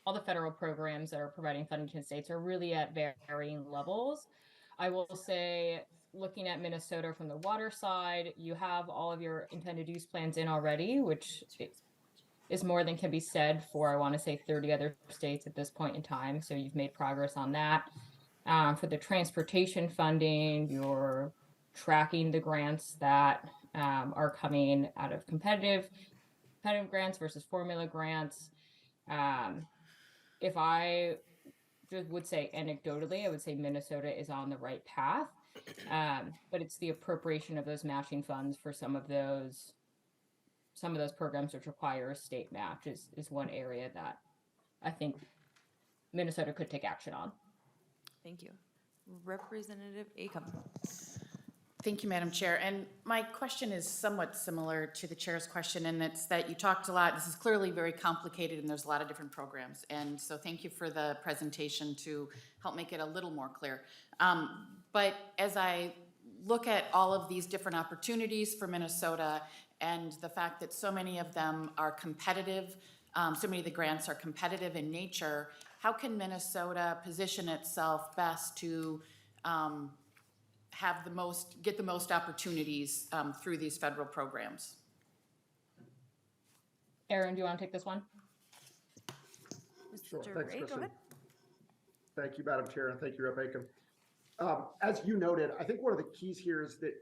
all the federal programs that are providing funding to states are really at varying levels. I will say, looking at Minnesota from the water side, you have all of your intended use plans in already, which is more than can be said for, I want to say, 30 other states at this point in time. So you've made progress on that. For the transportation funding, you're tracking the grants that are coming out of competitive grants versus formula grants. If I just would say anecdotally, I would say Minnesota is on the right path, but it's the appropriation of those matching funds for some of those programs which require a state match is one area that I think Minnesota could take action on. Thank you. Representative Acom. Thank you, Madam Chair. And my question is somewhat similar to the chair's question, and it's that you talked a lot. This is clearly very complicated, and there's a lot of different programs. And so thank you for the presentation to help make it a little more clear. But as I look at all of these different opportunities for Minnesota and the fact that so many of them are competitive, so many of the grants are competitive in nature, how can Minnesota position itself best to get the most opportunities through these federal programs? Aaron, do you want to take this one? Sure. Mr. Thanks, Ray, go Kristen. ahead. Thank you, Madam Chair, and thank you, Rep. Acom. As you noted, I think one of the keys here is that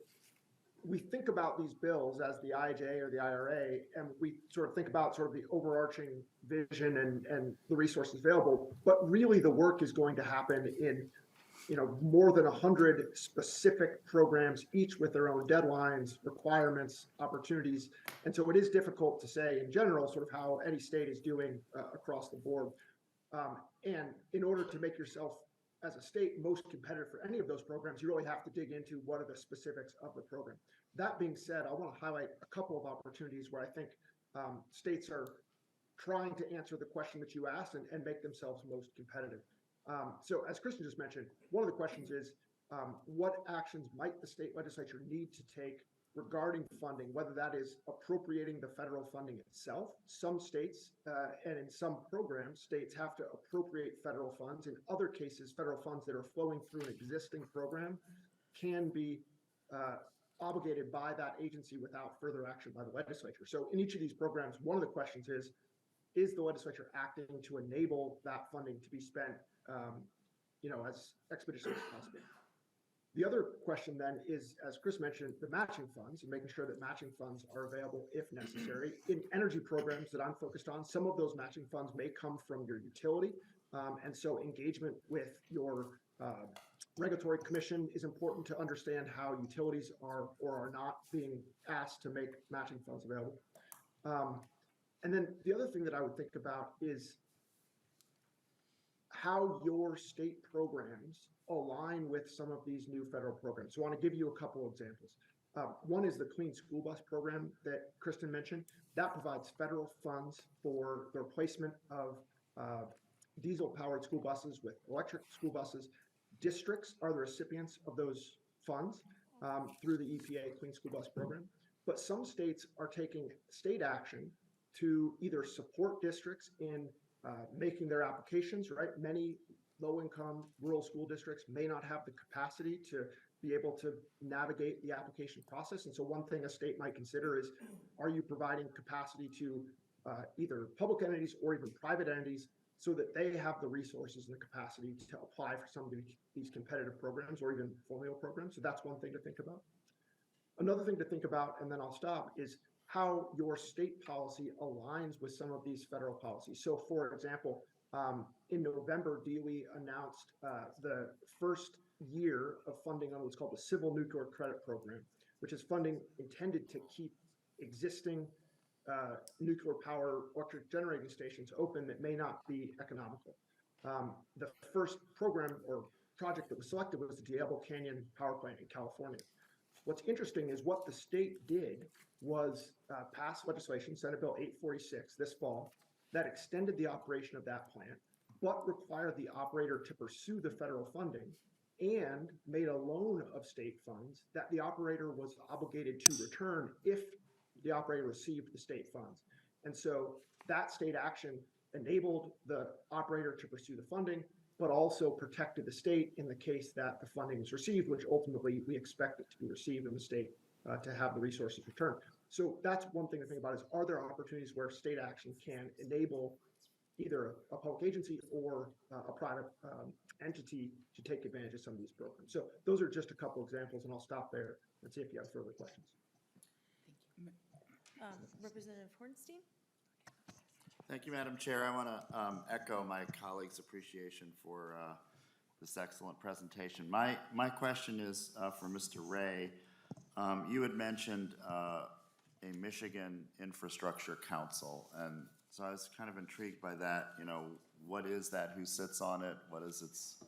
we think about these bills as the IIJA or the IRA, and we sort of think about sort of the overarching vision and the resources available. But really, the work is going to happen in more than 100 specific programs, each with their own deadlines, requirements, opportunities. And so it is difficult to say in general sort of how any state is doing across the board. And in order to make yourself as a state most competitive for any of those programs, you really have to dig into what are the specifics of the program. That being said, I want to highlight a couple of opportunities where I think states are trying to answer the question that you asked and make themselves most competitive. So as Kristen just mentioned, one of the questions is what actions might the state legislature need to take regarding funding, whether that is appropriating the federal funding itself. Some states and in some programs, states have to appropriate federal funds. In other cases, federal funds that are flowing through an existing program can be obligated by that agency without further action by the legislature. So in each of these programs, one of the questions is the legislature acting to enable that funding to be spent as expeditiously as possible? The other question then is, as Chris mentioned, the matching funds and making sure that matching funds are available if necessary. In energy programs that I'm focused on, some of those matching funds may come from your utility. And so engagement with your regulatory commission is important to understand how utilities are or are not being asked to make matching funds available. And then the other thing that I would think about is how your state programs align with some of these new federal programs. So I want to give you a couple of examples. One is the Clean School Bus program that Kristen mentioned. That provides federal funds for the replacement of diesel-powered school buses with electric school buses. Districts are the recipients of those funds through the EPA Clean School Bus program. But some states are taking state action to either support districts in making their applications, right? Many low-income rural school districts may not have the capacity to be able to navigate the application process. And so one thing a state might consider is, are you providing capacity to either public entities or even private entities so that they have the resources and the capacity to apply for some of these competitive programs or even formula programs? So that's one thing to think about. Another thing to think about, and then I'll stop, is how your state policy aligns with some of these federal policies. So for example, in November, DOE announced the first year of funding on what's called the Civil Nuclear Credit Program, which is funding intended to keep existing nuclear power electric generating stations open that may not be economical. The first program or project that was selected was the Diablo Canyon Power Plant in California. What's interesting is what the state did was pass legislation, Senate Bill 846 this fall, that extended the operation of that plant, but required the operator to pursue the federal funding and made a loan of state funds that the operator was obligated to return if the operator received the state funds. And so that state action enabled the operator to pursue the funding, but also protected the state in the case that the funding is received, which ultimately we expect it to be received in the state to have the resources returned. So that's one thing to think about is, are there opportunities where state action can enable either a public agency or a private entity to take advantage of some of these programs? So those are just a couple examples, and I'll stop there and see if you have further questions. Representative Hornstein? Thank you, Madam Chair. I want to echo my colleagues' appreciation for this excellent presentation. My question is for Mr. Ray. You had mentioned a Michigan Infrastructure Council, and so I was kind of intrigued by that. You know, what is that? Who sits on it? What is its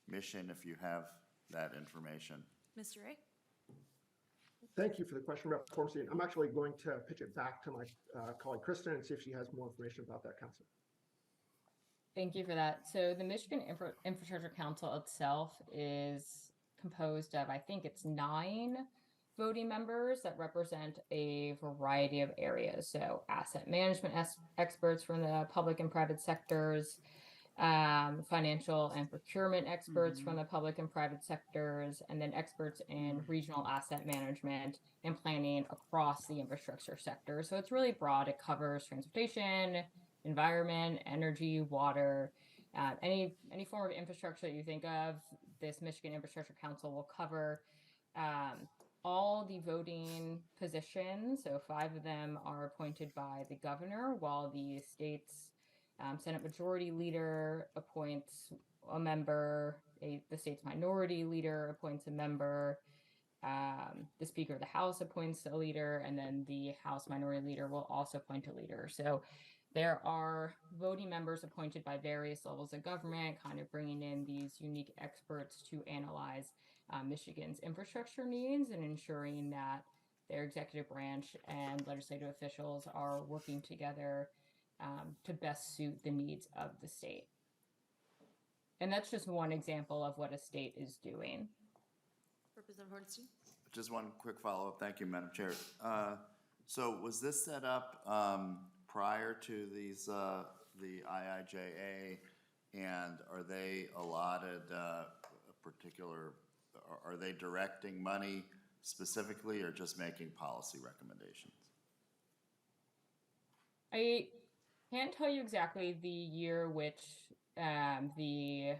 mission, if you have that information? Mr. Ray? Thank you for the question, Rep. Hornstein. I'm actually going to pitch it back to my colleague Kristen and see if she has more information about that council. Thank you for that. So the Michigan Infrastructure Council itself is composed of, I think it's 9 voting members that represent a variety of areas. So asset management experts from the public and private sectors, financial and procurement experts from the public and private sectors, and then experts in regional asset management and planning across the infrastructure sector. So it's really broad. It covers transportation, environment, energy, water, any form of infrastructure that you think of. This Michigan Infrastructure Council will cover all the voting positions. So 5 of them are appointed by the governor, while the state's Senate Majority Leader appoints a member, the state's Minority Leader appoints a member, the Speaker of the House appoints a leader, and then the House Minority Leader will also appoint a leader. So there are voting members appointed by various levels of government, kind of bringing in these unique experts to analyze Michigan's infrastructure needs and ensuring that their executive branch and legislative officials are working together to best suit the needs of the state. And that's just one example of what a state is doing. Representative Hornstein? Just one quick follow-up. Thank you, Madam Chair. So was this set up prior to these, the IIJA, and are they allotted a particular, are they directing money specifically or just making policy recommendations? I can't tell you exactly the year which the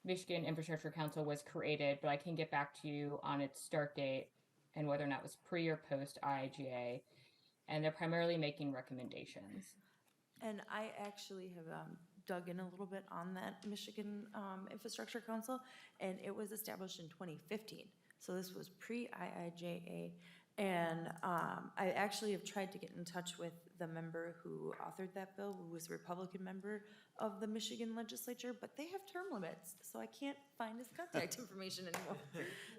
Michigan Infrastructure Council was created, but I can get back to you on its start date and whether or not it was pre or post IIJA. And they're primarily making recommendations. And I actually have dug in a little bit on that Michigan Infrastructure Council, and it was established in 2015. So this was pre-IIJA. And I actually have tried to get in touch with the member who authored that bill, who was a Republican member of the Michigan legislature, but they have term limits, so I can't find his contact information anymore.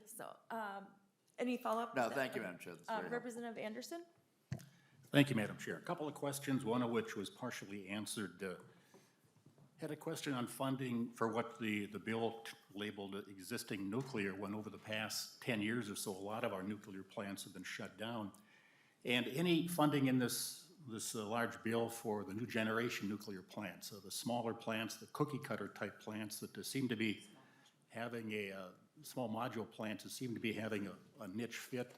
So, any follow-up? No, thank you, Madam Chair. That's very helpful. Representative Anderson? Thank you, Madam Chair. A couple of questions, one of which was partially answered. Had a question on funding for what the bill labeled existing nuclear, when over the past 10 years or so, a lot of our nuclear plants have been shut down. And any funding in this this large bill for the new generation nuclear plants, so the smaller plants, the cookie cutter type plants that seem to be having small module plants that seem to be having a niche fit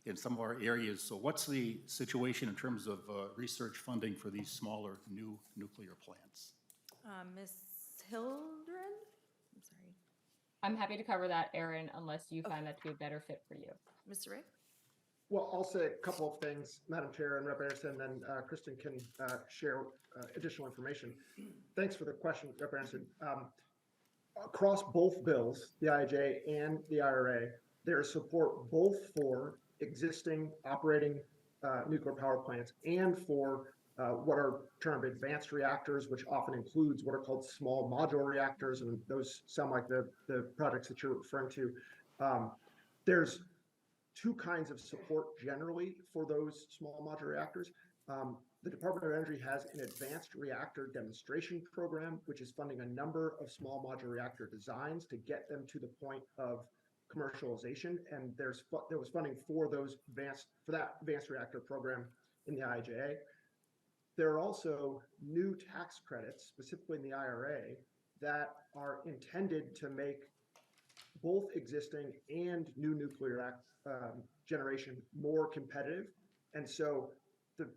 in some of our areas. So what's the situation in terms of research funding for these smaller new nuclear plants? Ms. Hildreth? I'm sorry. I'm happy to cover that, Aaron, unless you find that to be a better fit for you. Mr. Ray? Well, I'll say a couple of things, Madam Chair and Rep. Anderson, and then Kristen can share additional information. Thanks for the question, Rep. Anderson. Across both bills, the IIJA and the IRA, there is support both for existing operating nuclear power plants and for what are termed advanced reactors, which often includes what are called small modular reactors, and those sound like the projects that you're referring to. There's two kinds of support generally for those small modular reactors. The Department of Energy has an advanced reactor demonstration program, which is funding a number of small modular reactor designs to get them to the point of commercialization. And there was funding for that advanced reactor program in the IIJA. There are also new tax credits, specifically in the IRA, that are intended to make both existing and new nuclear generation more competitive. And so the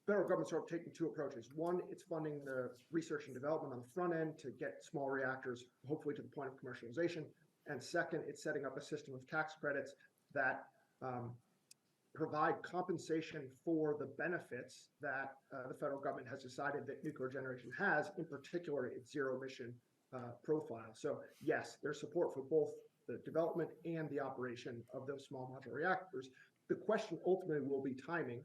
federal government's sort of taking two approaches. One, it's funding the research and development on the front end to get small reactors, hopefully to the point of commercialization. And second, it's setting up a system of tax credits that provide compensation for the benefits that the federal government has decided that nuclear generation has, in particular its zero emission profile. So yes, there's support for both the development and the operation of those small modular reactors. The question ultimately will be timing.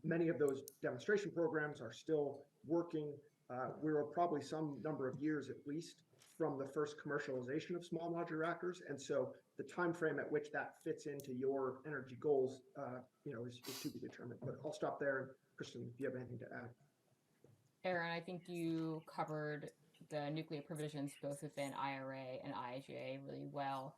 Many of those demonstration programs are still working. We're probably some number of years at least from the first commercialization of small modular reactors, and so the time frame at which that fits into your energy goals, is to be determined. But I'll stop there. And Kristen, if you have anything to add. Aaron, I think you covered the nuclear provisions both within IRA and IIJA really well.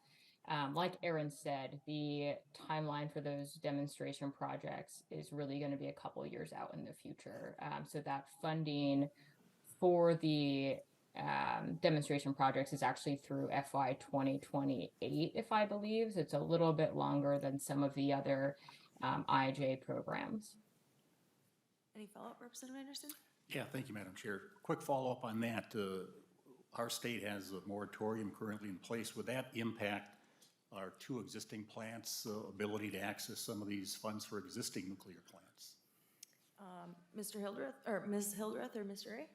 Like Aaron said, the timeline for those demonstration projects is really going to be a couple of years out in the future. So that funding for the demonstration projects is actually through FY 2028, if I believe. So it's a little bit longer than some of the other IIJA programs. Any follow-up, Representative Anderson? Yeah, thank you, Madam Chair. Quick follow-up on that. Our state has a moratorium currently in place. Would that impact our two existing plants' ability to access some of these funds for existing nuclear plants? Mr. Hildreth, or Ms. Hildreth, or Mr. Ray?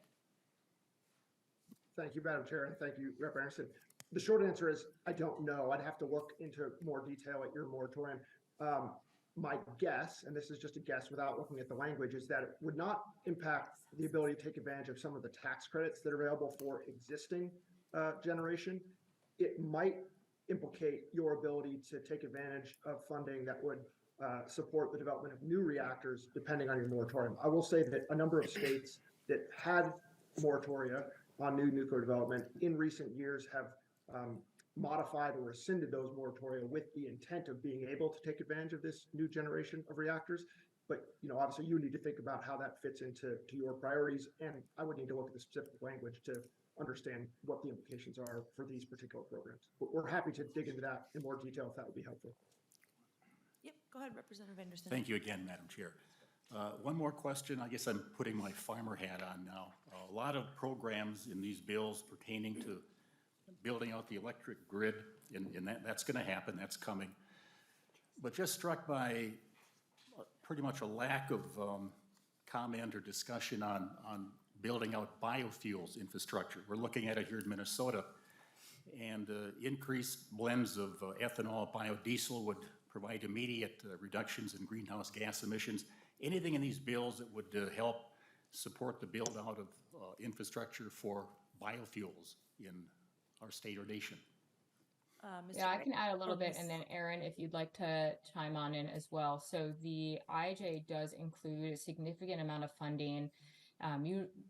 Thank you, Madam Chair, and thank you, Rep. Anderson. The short answer is I don't know. I'd have to look into more detail at your moratorium. My guess, and this is just a guess without looking at the language, is that it would not impact the ability to take advantage of some of the tax credits that are available for existing generation. It might implicate your ability to take advantage of funding that would support the development of new reactors, depending on your moratorium. I will say that a number of states that had moratoria on new nuclear development in recent years have modified or rescinded those moratoria with the intent of being able to take advantage of this new generation of reactors. But obviously you need to think about how that fits into your priorities, and I would need to look at the specific language to understand what the implications are for these particular programs. But we're happy to dig into that in more detail if that would be helpful. Yep, go ahead, Representative Anderson. Thank you again, Madam Chair. One more question. I guess I'm putting my farmer hat on now. A lot of programs in these bills pertaining to building out the electric grid, and that's going to happen. That's coming. But just struck by pretty much a lack of comment or discussion on building out biofuels infrastructure. We're looking at it here in Minnesota, and increased blends of ethanol, biodiesel would provide immediate reductions in greenhouse gas emissions. Anything in these bills that would help support the build out of infrastructure for biofuels in our state or nation? Yeah, I can add a little bit, and then Aaron, if you'd like to chime on in as well. So the IIJA does include a significant amount of funding. I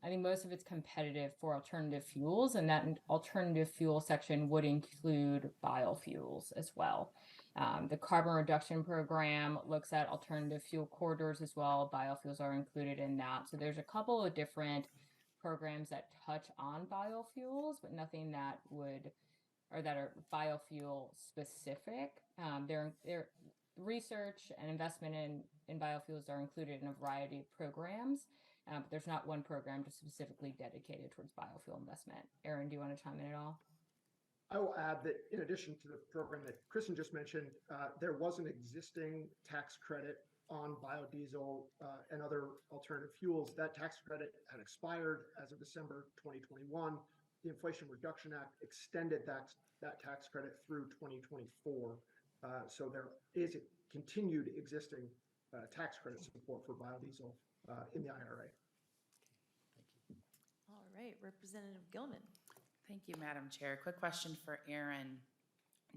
think most of it's competitive for alternative fuels, and that alternative fuel section would include biofuels as well. The carbon reduction program looks at alternative fuel corridors as well. Biofuels are included in that. So there's a couple of different programs that touch on biofuels, but nothing that would or that are biofuel specific. Their research and investment in biofuels are included in a variety of programs, but there's not one program just specifically dedicated towards biofuel investment. Aaron, do you want to chime in at all? I will add that in addition to the program that Kristen just mentioned, there was an existing tax credit on biodiesel and other alternative fuels. That tax credit had expired as of December 2021. The Inflation Reduction Act extended that tax credit through 2024. So there is a continued existing tax credit support for biodiesel in the IRA. All right, Representative Gilman. Thank you, Madam Chair. Quick question for Aaron.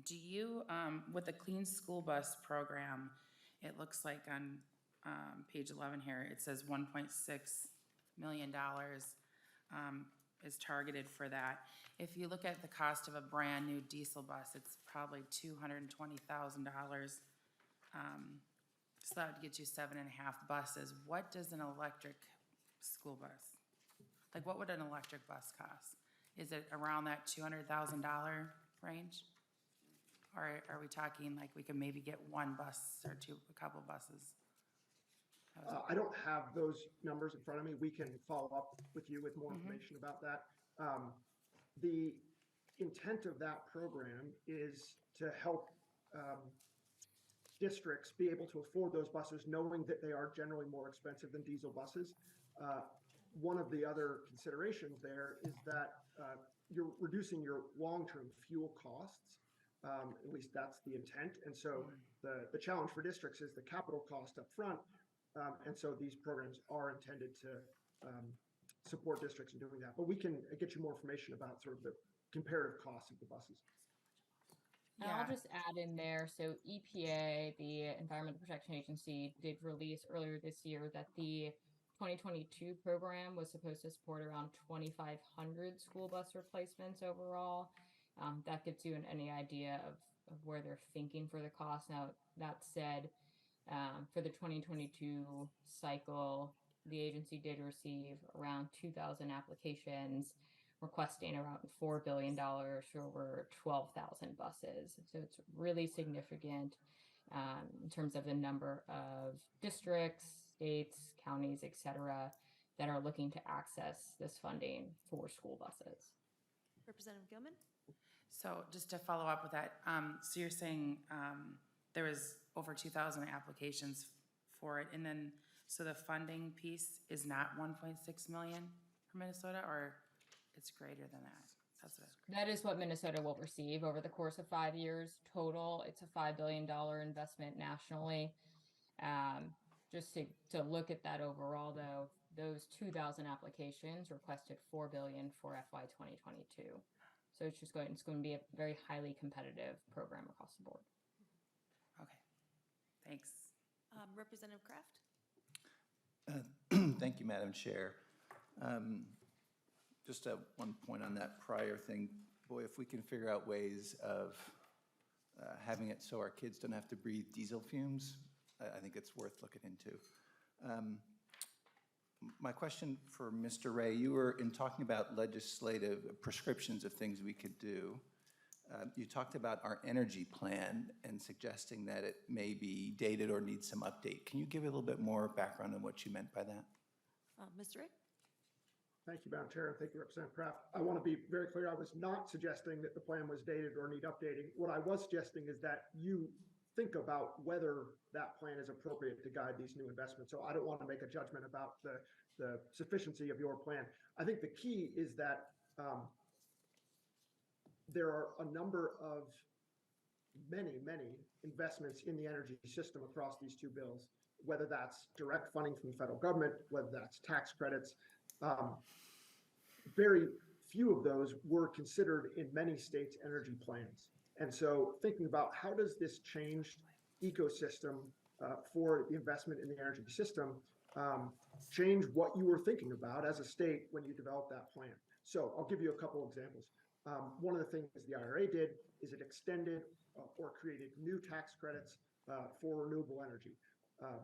Do you, with the Clean School Bus Program, it looks like on page 11 here, it says $1.6 million is targeted for that. If you look at the cost of a brand-new diesel bus, it's probably $220,000. So that would get you 7.5 buses. What does an electric school bus, like what would an electric bus cost? Is it around that $200,000 range? Or are we talking like we could maybe get one bus or a couple buses? I don't have those numbers in front of me. We can follow up with you with more information about that. The intent of that program is to help districts be able to afford those buses, knowing that they are generally more expensive than diesel buses. One of the other considerations there is that you're reducing your long-term fuel costs. At least that's the intent. And so the challenge for districts is the capital cost up front. And so these programs are intended to support districts in doing that. But we can get you more information about sort of the comparative costs of the buses. And I'll just add in there, so EPA, the Environmental Protection Agency, did release earlier this year that the 2022 program was supposed to support around 2,500 school bus replacements overall. That gives you any idea of where they're thinking for the cost. Now, that said, for the 2022 cycle, the agency did receive around 2,000 applications requesting around $4 billion for over 12,000 buses. So it's really significant in terms of the number of districts, states, counties, et cetera, that are looking to access this funding for school buses. Representative Gilman? So just to follow up with that, so you're saying there was over 2,000 applications for it, and then, so the funding piece is not 1.6 million for Minnesota, or it's greater than that? That's what That is what Minnesota will receive over the course of 5 years total. It's a $5 billion investment nationally. Just to look at that overall, though, those 2,000 applications requested $4 billion for FY 2022. So it's going to be a very highly competitive program across the board. Okay, thanks. Representative Kraft? Thank you, Madam Chair. Just one point on that prior thing. Boy, if we can figure out ways of having it so our kids don't have to breathe diesel fumes, I think it's worth looking into. My question for Mr. Ray, you were in talking about legislative prescriptions of things we could do. You talked about our energy plan and suggesting that it may be dated or needs some update. Can you give a little bit more background on what you meant by that? Mr. Ray? Thank you, Madam Chair, and thank you, Representative Kraft. I want to be very clear. I was not suggesting that the plan was dated or need updating. What I was suggesting is that you think about whether that plan is appropriate to guide these new investments. So I don't want to make a judgment about the sufficiency of your plan. I think the key is that there are a number of many investments in the energy system across these two bills, whether that's direct funding from the federal government, whether that's tax credits. Very few of those were considered in many states' energy plans. And so thinking about how does this change ecosystem for the investment in the energy system, change what you were thinking about as a state when you developed that plan. So I'll give you a couple examples. One of the things the IRA did is it extended or created new tax credits for renewable energy,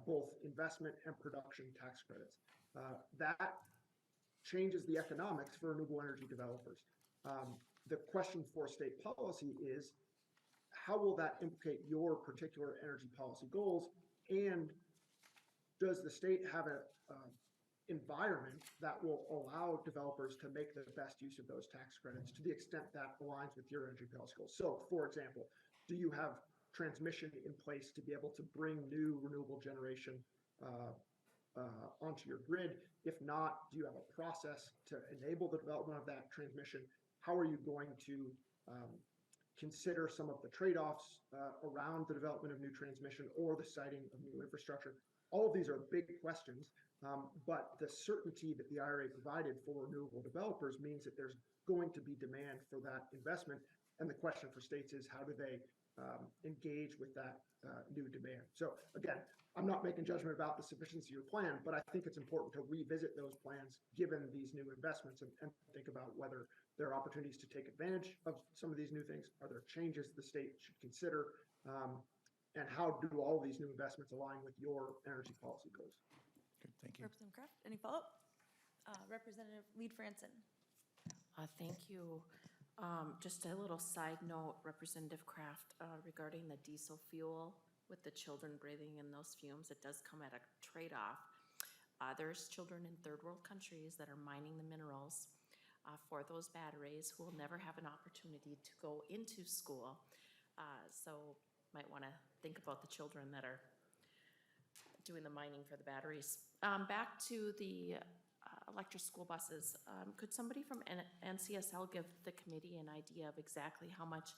both investment and production tax credits. That changes the economics for renewable energy developers. The question for state policy is, how will that implicate your particular energy policy goals? And does the state have a environment that will allow developers to make the best use of those tax credits to the extent that aligns with your energy policy goals? So, for example, do you have transmission in place to be able to bring new renewable generation onto your grid? If not, do you have a process to enable the development of that transmission? How are you going to consider some of the trade-offs around the development of new transmission or the siting of new infrastructure? All of these are big questions, but the certainty that the IRA provided for renewable developers means that there's going to be demand for that investment. And the question for states is, how do they engage with that new demand? So again, I'm not making judgment about the sufficiency of your plan, but I think it's important to revisit those plans given these new investments and think about whether there are opportunities to take advantage of some of these new things. Are there changes the state should consider? And how do all of these new investments align with your energy policy goals? Good, thank you. Representative Kraft, any follow-up? Representative Lead Franson. Thank you. Just a little side note, Representative Kraft, regarding the diesel fuel with the children breathing in those fumes, it does come at a trade-off. There's children in third world countries that are mining the minerals for those batteries who will never have an opportunity to go into school. So might want to think about the children that are doing the mining for the batteries. Back to the electric school buses. Could somebody from NCSL give the committee an idea of exactly how much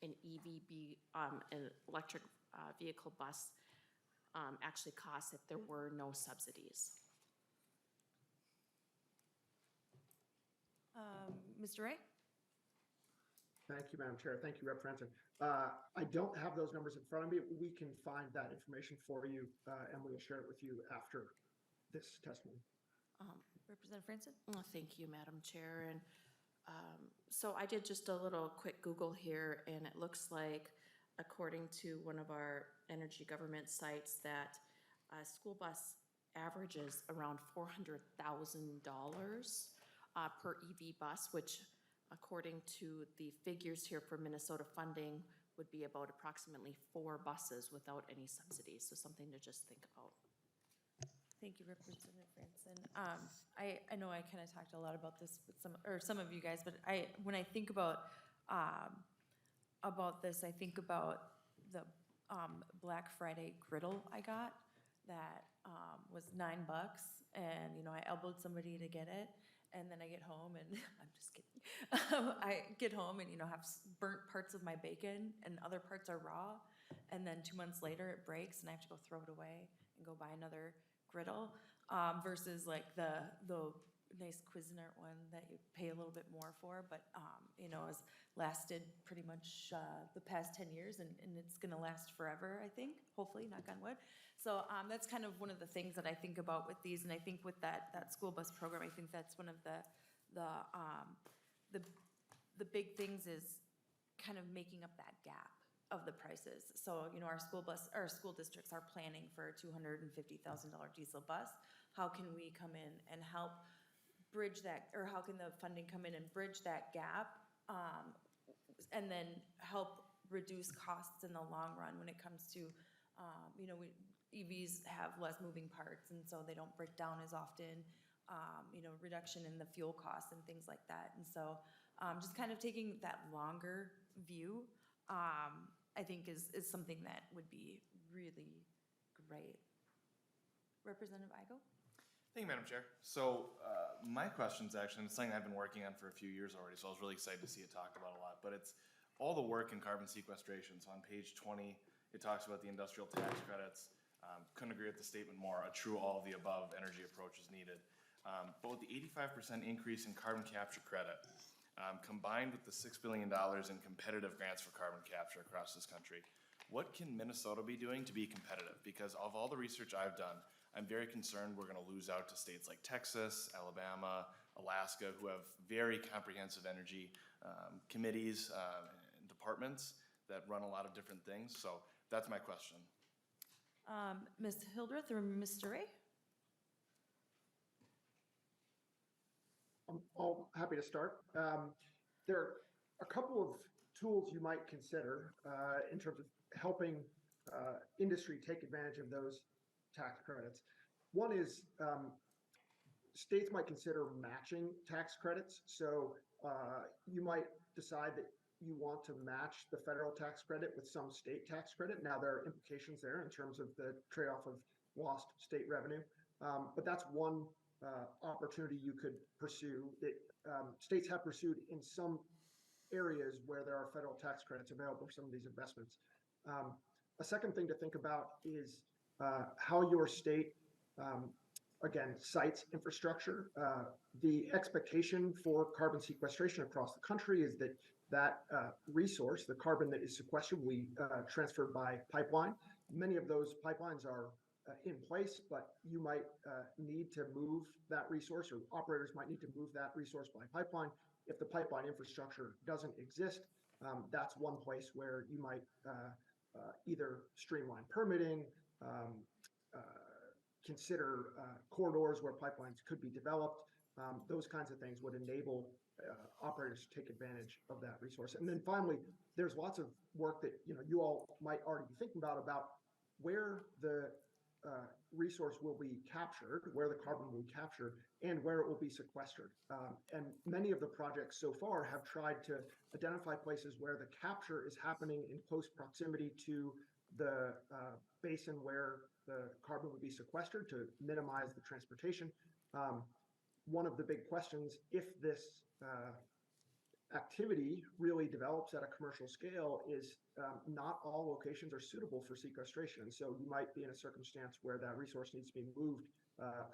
an an electric vehicle bus actually costs if there were no subsidies? Mr. Ray? Thank you, Madam Chair. Thank you, Rep. Franson. I don't have those numbers in front of me. We can find that information for you, and we will share it with you after this testimony. Representative Franson? Well, thank you, Madam Chair. And so I did just a little quick Google here, and it looks like, according to one of our energy government sites, that a school bus averages around $400,000 per EV bus, which, according to the figures here for Minnesota funding, would be about approximately 4 buses without any subsidies. So something to just think about. Thank you, Representative Franson. I know I kind of talked a lot about this with some of you guys, but when I think about this, I think about the Black Friday griddle I got that was $9, and I elbowed somebody to get it. And then I get home and I'm just kidding. I get home and, have burnt parts of my bacon and other parts are raw. And then 2 months later it breaks and I have to go throw it away and go buy another griddle, versus like the nice Cuisinart one that you pay a little bit more for, but, has lasted pretty much the past 10 years and it's gonna last forever, I think, hopefully, knock on wood. So that's kind of one of the things that I think about with these, and I think with that school bus program, I think that's one of the big things is kind of making up that gap of the prices. So, our school districts are planning for a $250,000 diesel bus. How can we come in and help bridge that, or how can the funding come in and bridge that gap, and then help reduce costs in the long run when it comes to, EVs have less moving parts, and so they don't break down as often, reduction in the fuel costs and things like that. And so just kind of taking that longer view, I think is something that would be really great. Representative Igo? Thank you, Madam Chair. So my question's actually, and it's something I've been working on for a few years already, so I was really excited to see it talked about a lot, but it's all the work in carbon sequestration. So on page 20, it talks about the industrial tax credits. Couldn't agree with the statement more. A true all of the above energy approach is needed. But with the 85% increase in carbon capture credit, combined with the $6 billion in competitive grants for carbon capture across this country, what can Minnesota be doing to be competitive? Because of all the research I've done, I'm very concerned we're going to lose out to states like Texas, Alabama, Alaska, who have very comprehensive energy committees and departments that run a lot of different things. So that's my question. Ms. Hildreth or Mr. Ray? I'm all happy to start. There are a couple of tools you might consider in terms of helping industry take advantage of those tax credits. One is states might consider matching tax credits. So you might decide that you want to match the federal tax credit with some state tax credit. Now, there are implications there in terms of the trade-off of lost state revenue. But that's one opportunity you could pursue that states have pursued in some areas where there are federal tax credits available for some of these investments. A second thing to think about is how your state, again, cites infrastructure. The expectation for carbon sequestration across the country is that resource, the carbon that is sequestered, will be transferred by pipeline. Many of those pipelines are in place, but you might need to move that resource, or operators might need to move that resource by pipeline. If the pipeline infrastructure doesn't exist, that's one place where you might either streamline permitting, consider corridors where pipelines could be developed. Those kinds of things would enable operators to take advantage of that resource. And then finally, there's lots of work that you all might already be thinking about where the resource will be captured, where the carbon will be captured, and where it will be sequestered. And many of the projects so far have tried to identify places where the capture is happening in close proximity to the basin where the carbon would be sequestered to minimize the transportation. One of the big questions, if this activity really develops at a commercial scale, is not all locations are suitable for sequestration. So you might be in a circumstance where that resource needs to be moved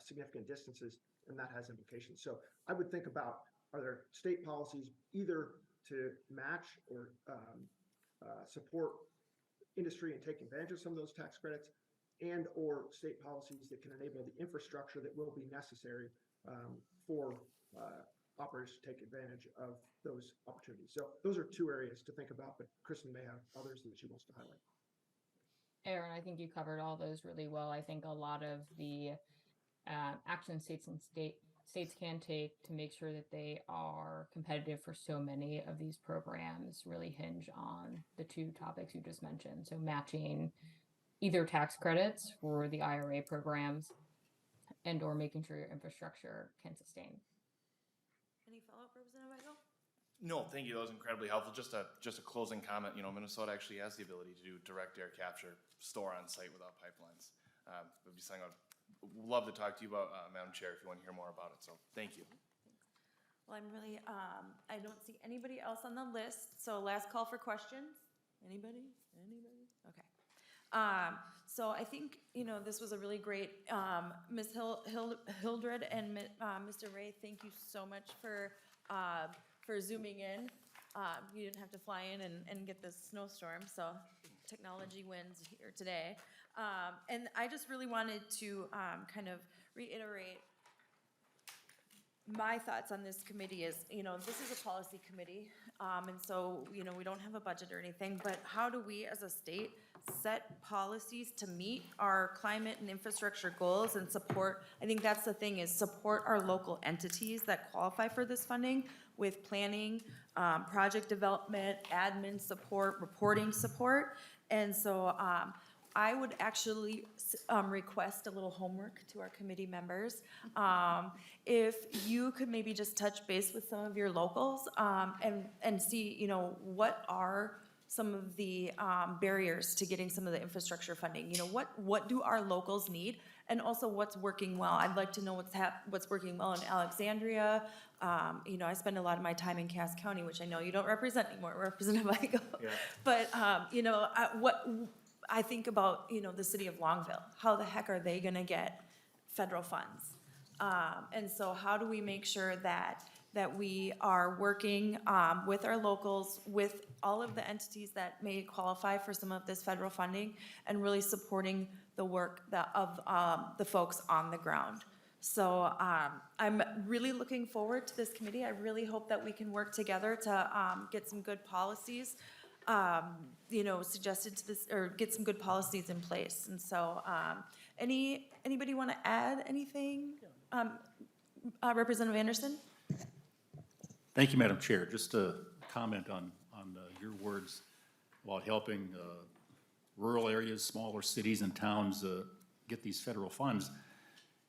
significant distances, and that has implications. So I would think about, are there state policies either to match or support industry and take advantage of some of those tax credits, and or state policies that can enable the infrastructure that will be necessary for operators to take advantage of those opportunities. So those are two areas to think about, but Kristen may have others that she wants to highlight. Aaron, I think you covered all those really well. I think a lot of the action states can take to make sure that they are competitive for so many of these programs really hinge on the two topics you just mentioned. So matching either tax credits for the IRA programs and or making sure your infrastructure can sustain. Any follow-up, Representative Weigel? No, thank you. That was incredibly helpful. Just a closing comment. Minnesota actually has the ability to do direct air capture, store on site without pipelines. It would be something I'd love to talk to you about, Madam Chair, if you want to hear more about it. So thank you. Well, I'm really, I don't see anybody else on the list, so last call for questions. Anybody? Okay. So I think, this was a really great, Ms. Hildred and Mr. Ray, thank you so much for zooming in. You didn't have to fly in and get this snowstorm, so technology wins here today. And I just really wanted to kind of reiterate my thoughts on this committee is, this is a policy committee, and so, we don't have a budget or anything, but how do we as a state set policies to meet our climate and infrastructure goals and support, I think that's the thing, is support our local entities that qualify for this funding with planning, project development, admin support, reporting support. And so I would actually request a little homework to our committee members. If you could maybe just touch base with some of your locals and see, what are some of the barriers to getting some of the infrastructure funding. What do our locals need? And also what's working well. I'd like to know what's working well in Alexandria. I spend a lot of my time in Cass County, which I know you don't represent anymore, Representative Weigel. Yeah. But, I think about, the city of Longville. How the heck are they gonna get federal funds? And so how do we make sure that we are working with our locals, with all of the entities that may qualify for some of this federal funding, and really supporting the work of the folks on the ground. So I'm really looking forward to this committee. I really hope that we can work together to get some good policies suggested to this, or get some good policies in place. And so, anybody want to add anything? Representative Anderson? Thank you, Madam Chair. Just a comment on your words about helping rural areas, smaller cities and towns get these federal funds.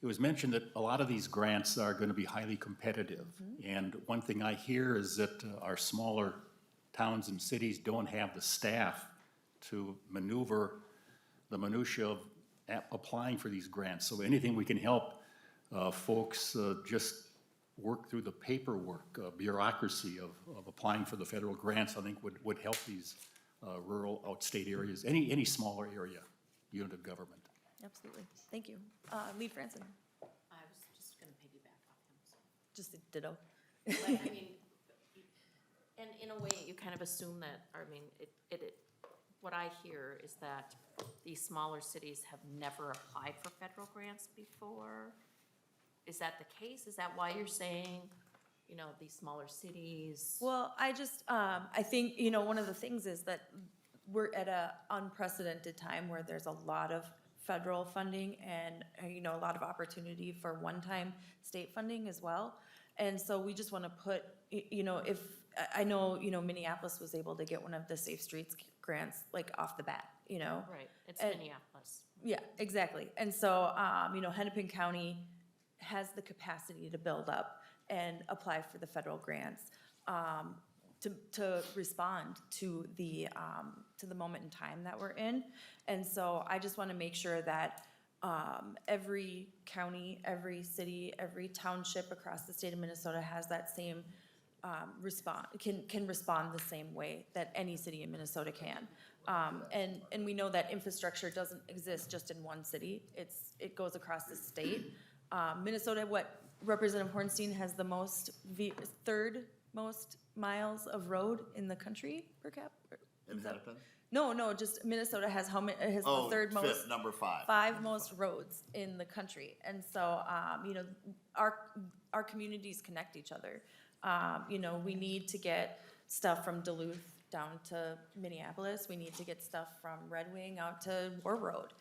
It was mentioned that a lot of these grants are going to be highly competitive. And one thing I hear is that our smaller towns and cities don't have the staff to maneuver the minutia of applying for these grants. So anything we can help folks just work through the paperwork, bureaucracy of applying for the federal grants, I think would help these rural outstate areas, any smaller area, unit of government. Absolutely. Thank you. Lead Franson? I was just gonna piggyback off him, so. Just a ditto. But, I mean, and in a way, you kind of assume that, I mean, what I hear is that these smaller cities have never applied for federal grants before. Is that the case? Is that why you're saying, these smaller cities? Well, I think, one of the things is that we're at a unprecedented time where there's a lot of federal funding and, a lot of opportunity for one-time state funding as well. And so we just want to put, if, I know, Minneapolis was able to get one of the Safe Streets grants, like, off the bat, Right, it's Minneapolis. Yeah, exactly. And so, Hennepin County has the capacity to build up and apply for the federal grants to respond to the moment in time that we're in. And so I just want to make sure that every county, every city, every township across the state of Minnesota has that same can respond the same way that any city in Minnesota can. And we know that infrastructure doesn't exist just in one city. It goes across the state. Minnesota, Representative Hornstein has the third most miles of road in the country per cap. In Hennepin? No, just Minnesota has the third most. Fifth, number 5. 5 most roads in the country. And so, our communities connect each other. We need to get stuff from Duluth down to Minneapolis. We need to get stuff from Red Wing out to War Road.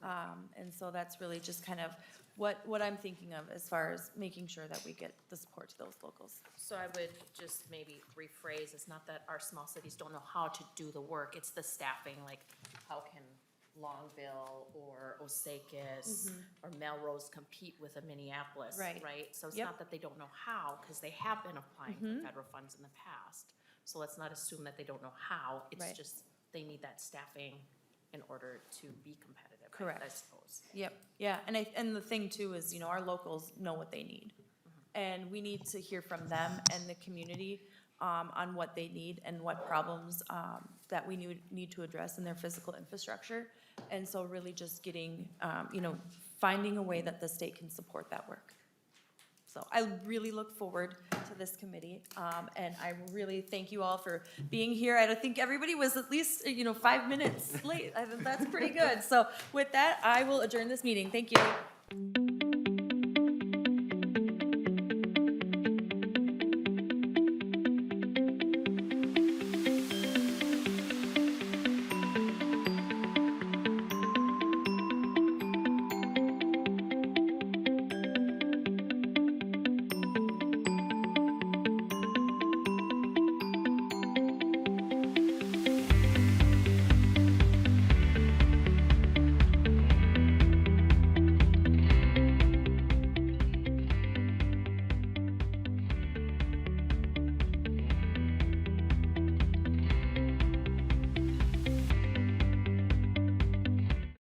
And so that's really just kind of what I'm thinking of as far as making sure that we get the support to those locals. So I would just maybe rephrase, it's not that our small cities don't know how to do the work, it's the staffing, like how can Longville or Osakis or Melrose compete with a Minneapolis, Right. right? So it's Yep. not that they don't know how, because they have been applying for federal funds in the past. So let's not assume that they don't know how, it's Right. just they need that staffing in order to be competitive, Correct. I suppose. Yep, yeah, and the thing too is, our locals know what they need. And we need to hear from them and the community on what they need and what problems that we need to address in their physical infrastructure. And so really just getting, finding a way that the state can support that work. So I really look forward to this committee, and I really thank you all for being here. I think everybody was at least, 5 minutes late. I think that's pretty good. So with that, I will adjourn this meeting. Thank you.